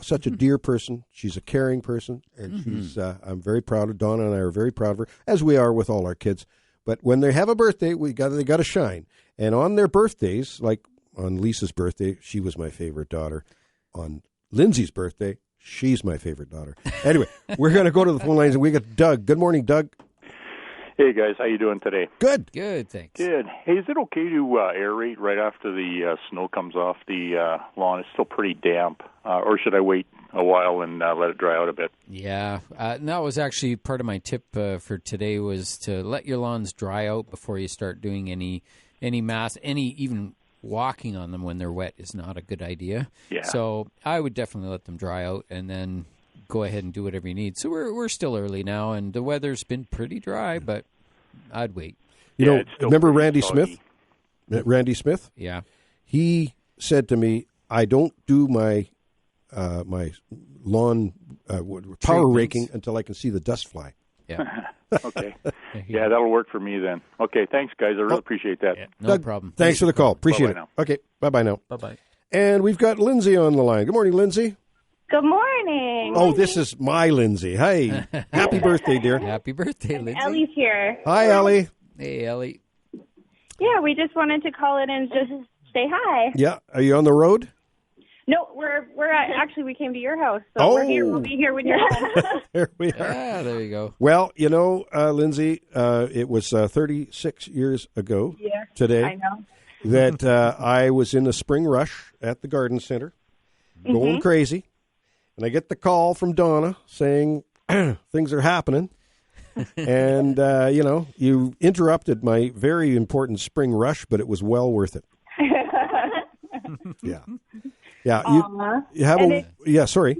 such a dear person. She's a caring person, and I'm very proud of Donna, and I are very proud of her, as we are with all our kids. But when they have a birthday, they got to shine. And on their birthdays, like on Lisa's birthday, she was my favorite daughter. On Lindsay's birthday, she's my favorite daughter. Anyway, we're going to go to the phone lines, and we got Doug. Good morning, Doug. Hey, guys. How you doing today? Good, thanks. Good. Hey, is it okay to aerate right after the snow comes off the lawn? It's still pretty damp. Or should I wait a while and let it dry out a bit? Yeah. That was actually part of my tip for today, was to let your lawns dry out before you start doing any even walking on them when they're wet is not a good idea. Yeah. So I would definitely let them dry out and then go ahead and do whatever you need. So we're still early now, and the weather's been pretty dry, but I'd wait. Remember Randy Smith? Randy Smith? Yeah. He said to me, I don't do my my lawn power raking until I can see the dust fly. Yeah. Okay. Yeah, that'll work for me then. Okay, thanks, guys. I really appreciate that. Yeah, no Doug, problem. Thanks for the call. Appreciate Bye-bye it. Okay, bye-bye now. Bye-bye. And we've got Lindsay on the line. Good morning, Lindsay. Good morning. Oh, this is my Lindsay. Hey, happy birthday, dear. Happy birthday, Lindsay. Ellie's here. Hi, Ellie. Hey, Ellie. Yeah, we just wanted to call in and just say hi. Yeah, are you on the road? No, we're actually we came to your house, so we're here. We'll be here when you're home. There we are. Ah, there you go. Well, Lindsay, it was 36 years ago today. I know. That I was in a spring rush at the garden center, going crazy, and I get the call from Donna saying things are happening, and you interrupted my very important spring rush, but it was well worth it. Yeah. Sorry.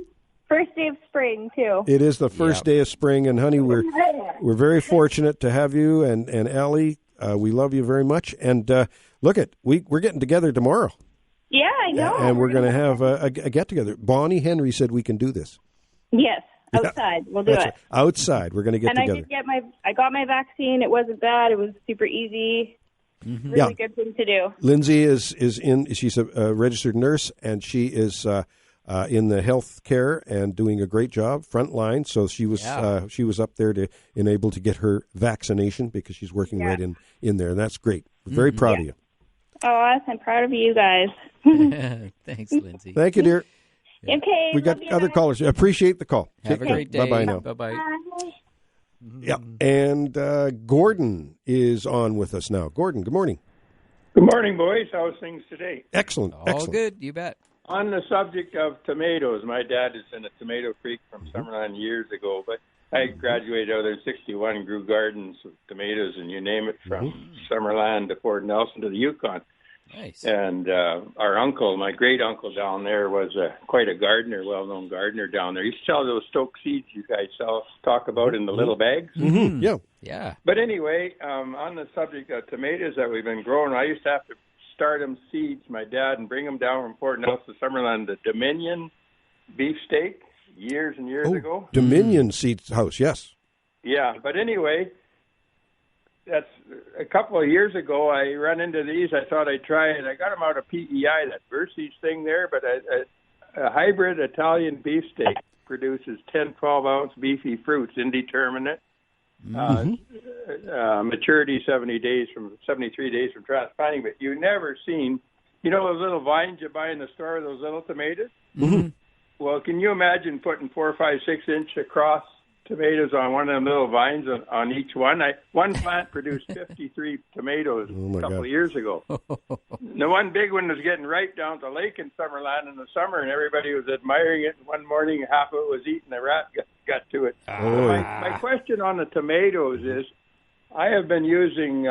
First day of spring too. It is the first day of spring, and honey, we're very fortunate to have you and Ellie We love you very much. And we're getting together tomorrow. Yeah, I know. And we're going to have a get-together. Bonnie Henry said we can do this. Yes, outside. We'll do it. Right. Outside. We're going to get together. I got my vaccine. It wasn't bad. It was super easy. Really good thing to do. Lindsay she's a registered nurse, and she is in the health care and doing a great job, front line. So she was up there to enable to get her vaccination because she's working right in there, and that's great. We're very proud of you. Oh, I'm proud of you guys. Thanks, Lindsay. Thank you, dear. Okay. We got other callers. Appreciate the call. Have a great day. Bye-bye now. Bye-bye. Yeah, and Gordon is on with us now. Gordon, good morning. Good morning, boys. How's things today? Excellent. All good, you bet. On the subject of tomatoes, my dad is in a tomato creek from Summerland years ago, but I graduated out of there in 61, grew gardens of tomatoes and you name it, from Summerland to Fort Nelson to the Yukon. Nice. And our uncle, my great uncle down there, was quite a gardener, well-known gardener down there. He used to sell those Stoke seeds you guys talk about in the little bags. Mm-hmm. Yeah. But anyway, on the subject of tomatoes that we've been growing, I used to have to start them seeds, my dad, and bring them down from Fort Nelson to Summerland, the Dominion beefsteak, years and years ago. Dominion Seeds House, yes. Yeah, but anyway, that's a couple of years ago. I run into these. I thought I'd try it. I got them out of PEI, that Verses thing there, but a hybrid Italian beefsteak produces 10, 12-ounce beefy fruits, indeterminate. Maturity 73 days from transplanting, but you've never seen, those little vines you buy in the store, those little tomatoes? Mm-hmm. Well, can you imagine putting 4, 5, 6 inch across tomatoes on one of them little vines on each one? One plant produced 53 tomatoes a couple of years ago. The one big one was getting ripe down at the lake in Summerland in the summer, and everybody was admiring it. One morning, half of it was eaten. A rat got to it. My question on the tomatoes is, I have been using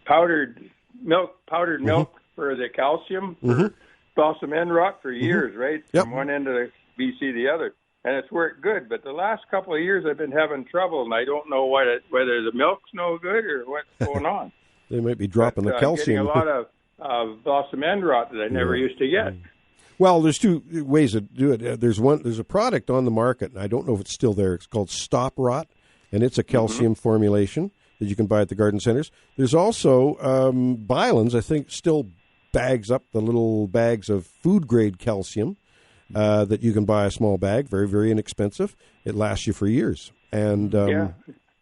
powdered milk for the calcium for balsam end rot for years, right? From one end of the BC to the other. And it's worked good, but the last couple of years I've been having trouble, and I don't know whether the milk's no good or what's going on. They might be dropping the calcium. Getting a lot of balsam end rot that I never used to get. Well, there's two ways to do it. There's a product on the market, and I don't know if it's still there. It's called Stop Rot, and it's a calcium formulation that you can buy at the garden centers. There's also Bylands, I think, still bags up the little bags of food-grade calcium. That you can buy a small bag, very, very inexpensive. It lasts you for years. And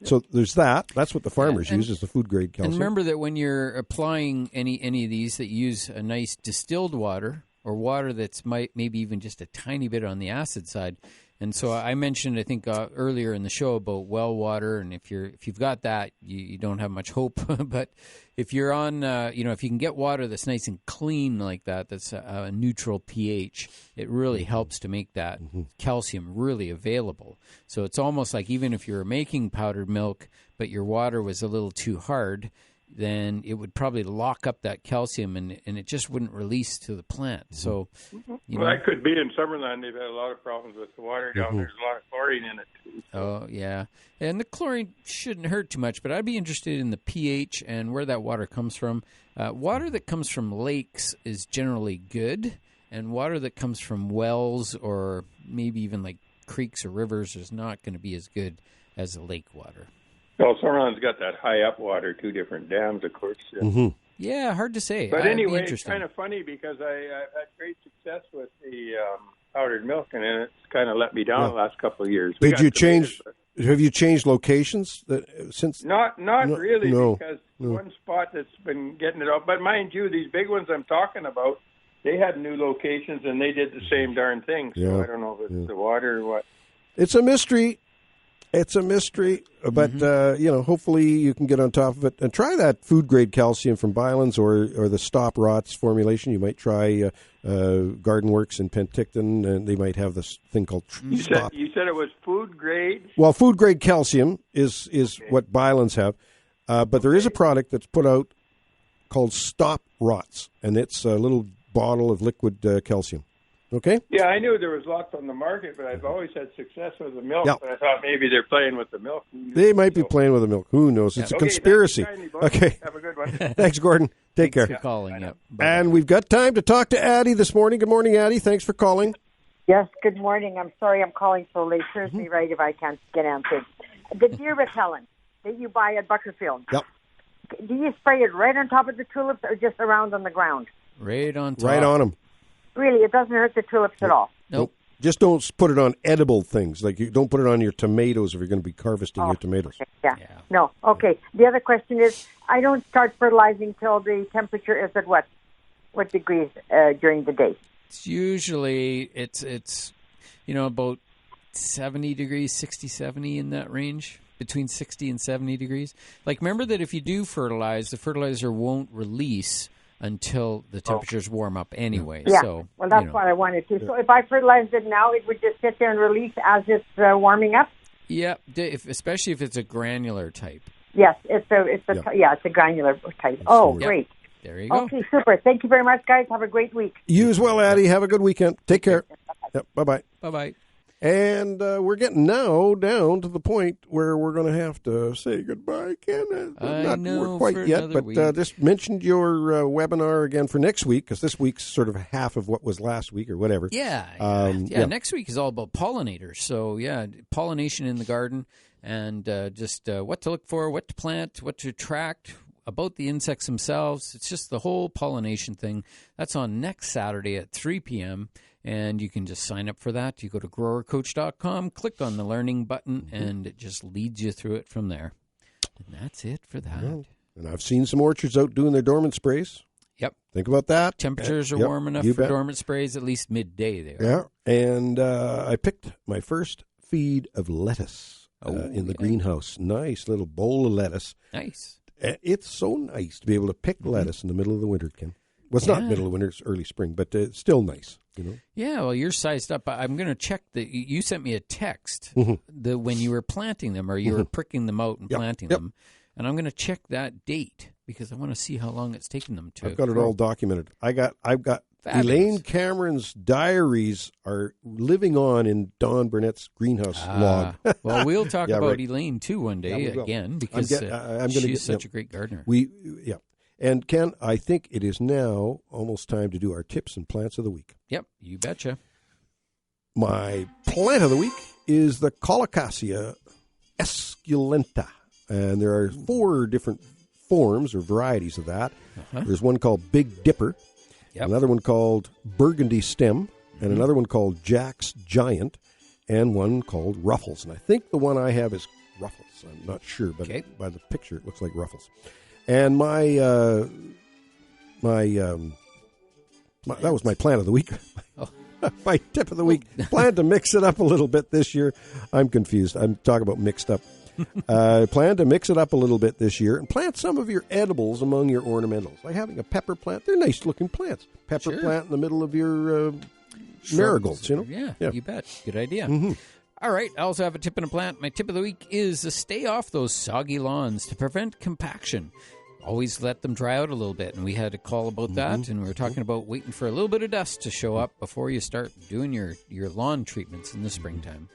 so there's that. That's what the farmers use, is the food-grade calcium. And remember that when you're applying any of these, that you use a nice distilled water or water that's maybe even just a tiny bit on the acid side. And so I mentioned, I think, earlier in the show about well water, and if you've got that, you don't have much hope. But if you're on, if you can get water that's nice and clean like that, that's a neutral pH, it really helps to make that calcium really available. So it's almost like even if you were making powdered milk, but your water was a little too hard, then it would probably lock up that calcium and it just wouldn't release to the plant. So, that could be in Summerland. They've had a lot of problems with the water down there. There's a lot of chlorine in it, too. So. Oh, yeah. And the chlorine shouldn't hurt too much, but I'd be interested in the pH and where that water comes from. Water that comes from lakes is generally good, and water that comes from wells or maybe even like creeks or rivers is not going to be as good as the lake water. Well, Summerland's got that high up water, 2 different dams, of course. Yeah, hard to say. But anyway, it's kind of funny because I've had great success with the powdered milk, and then it's kind of let me down the last couple of years. Did you change? Have you changed locations since? Not really, because one spot that's been getting it up. But mind you, these big ones I'm talking about, they had new locations, and they did the same darn thing. So I don't know if it's the water or what. It's a mystery. It's a mystery, but hopefully you can get on top of it and try that food-grade calcium from Bylands or the Stop Rots formulation. You might try Garden Works in Penticton, and they might have this thing called Stop. You said it was food-grade? Well, food-grade calcium is what Bylands have, but there is a product that's put out called Stop Rots, and it's a little bottle of liquid calcium. Okay? Yeah, I knew there was lots on the market, but I've always had success with the milk. Yeah. But I thought maybe they're playing with the milk. They might be playing with the milk. Who knows? It's a conspiracy. Okay. Have a good one. Thanks, Gordon. Take care. Thanks for calling. Yep. And we've got time to talk to Addie this morning. Good morning, Addie. Thanks for calling. Yes, good morning. I'm sorry I'm calling so late. Serves me right if I can't get answered. The deer repellent that you buy at Butterfield. Yep. Do you spray it right on top of the tulips or just around on the ground? Right on top. Right on them. Really, it doesn't hurt the tulips at all? Nope. Just don't put it on edible things. Like, you don't put it on your tomatoes if you're going to be harvesting your tomatoes. Okay. Yeah. No. Okay. The other question is, I don't start fertilizing till the temperature is at what degrees during the day? It's usually it's about 70 degrees, 60, 70 in that range, between 60 and 70 degrees. Like, remember that if you do fertilize, the fertilizer won't release until the temperatures warm up anyway. Yeah. So, well, that's what I wanted to. So if I fertilized it now, it would just sit there and release as it's warming up? Yeah, especially if it's a granular type. Yes, it's a granular type. Oh, great. There you go. Okay, super. Thank you very much, guys. Have a great week. You as well, Addie. Have a good weekend. Take care. Yep, bye-bye. Bye-bye. And we're getting now down to the point where we're going to have to say goodbye, Ken. I know, we're quite for yet, another but week. just mentioned your webinar again for next week, because this week's sort of half of what was last week or whatever. Yeah. Next week is all about pollinators. So, pollination in the garden and just what to look for, what to plant, what to attract, about the insects themselves. It's just the whole pollination thing. That's on next Saturday at 3 p.m., and you can just sign up for that. You go to growercoach.com, click on the learning button, and it just leads you through it from there. And that's it for that. Well, and I've seen some orchards out doing their dormant sprays. Yep. Think about that. Temperatures are warm enough for dormant sprays, at least midday there. Yeah. And I picked my first feed of lettuce in the greenhouse. Nice little bowl of lettuce. Nice. It's so nice to be able to pick lettuce in the middle of the winter, Ken. Well, it's not middle of winter, it's early spring, but it's still nice, Yeah, well, you're sized up. I'm going to check you sent me a text when you were planting them, or you were pricking them out and planting them, and I'm going to check that date because I want to see how long it's taken them to. I've got it all documented. I've got Fabulous. Elaine Cameron's diaries are living on in Don Burnett's greenhouse log. Well, we'll talk about Elaine too one day again, because she's such a great gardener. And Ken, I think it is now almost time to do our tips and plants of the week. Yep, you betcha. My plant of the week is the Colocasia esculenta, and there are 4 different forms or varieties of that. There's one called Big Dipper, another one called Burgundy Stem, and another one called Jack's Giant, and one called Ruffles. And I think the one I have is Ruffles. I'm not sure, but by the picture it looks like Ruffles. And that was my plant of the week. My tip of the week. Plan to mix it up a little bit this year. I'm confused. I'm talking about mixed up. Plan to mix it up a little bit this year and plant some of your edibles among your ornamentals. Like having a pepper plant. They're nice-looking plants. Pepper plant in the middle of your marigolds, Yeah, you bet. Good idea. All right, I also have a tip and a plant. My tip of the week is to stay off those soggy lawns to prevent compaction. Always let them dry out a little bit, and we had a call about that, and we were talking about waiting for a little bit of dust to show up before you start doing your lawn treatments in the springtime.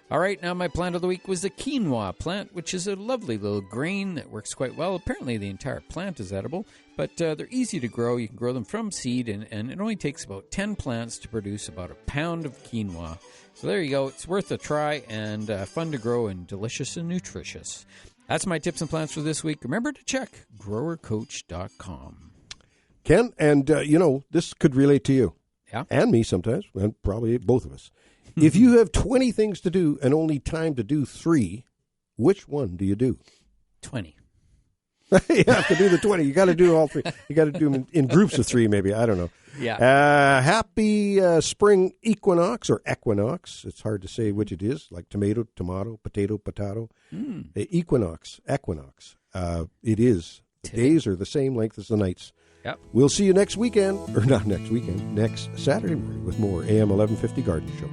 All right, now my plant of the week was the quinoa plant, which is a lovely little grain that works quite well. Apparently the entire plant is edible, but they're easy to grow. You can grow them from seed, and it only takes about 10 plants to produce about a pound of quinoa. So there you go. It's worth a try and fun to grow and delicious and nutritious. That's my tips and plants for this week. Remember to check growercoach.com. Ken, and this could relate to you. Yeah. And me sometimes, and probably both of us. If you have 20 things to do and only time to do 3, which one do you do? 20. You have to do the 20. You got to do all 3. You got to do them in groups of 3, maybe. I don't know. Yeah. Happy spring equinox or equinox. It's hard to say which it is, like tomato, potato. Equinox. It is. The days are the same length as the nights. Yep. We'll see you next weekend, or not next weekend, next Saturday morning with more AM 1150 Garden Show.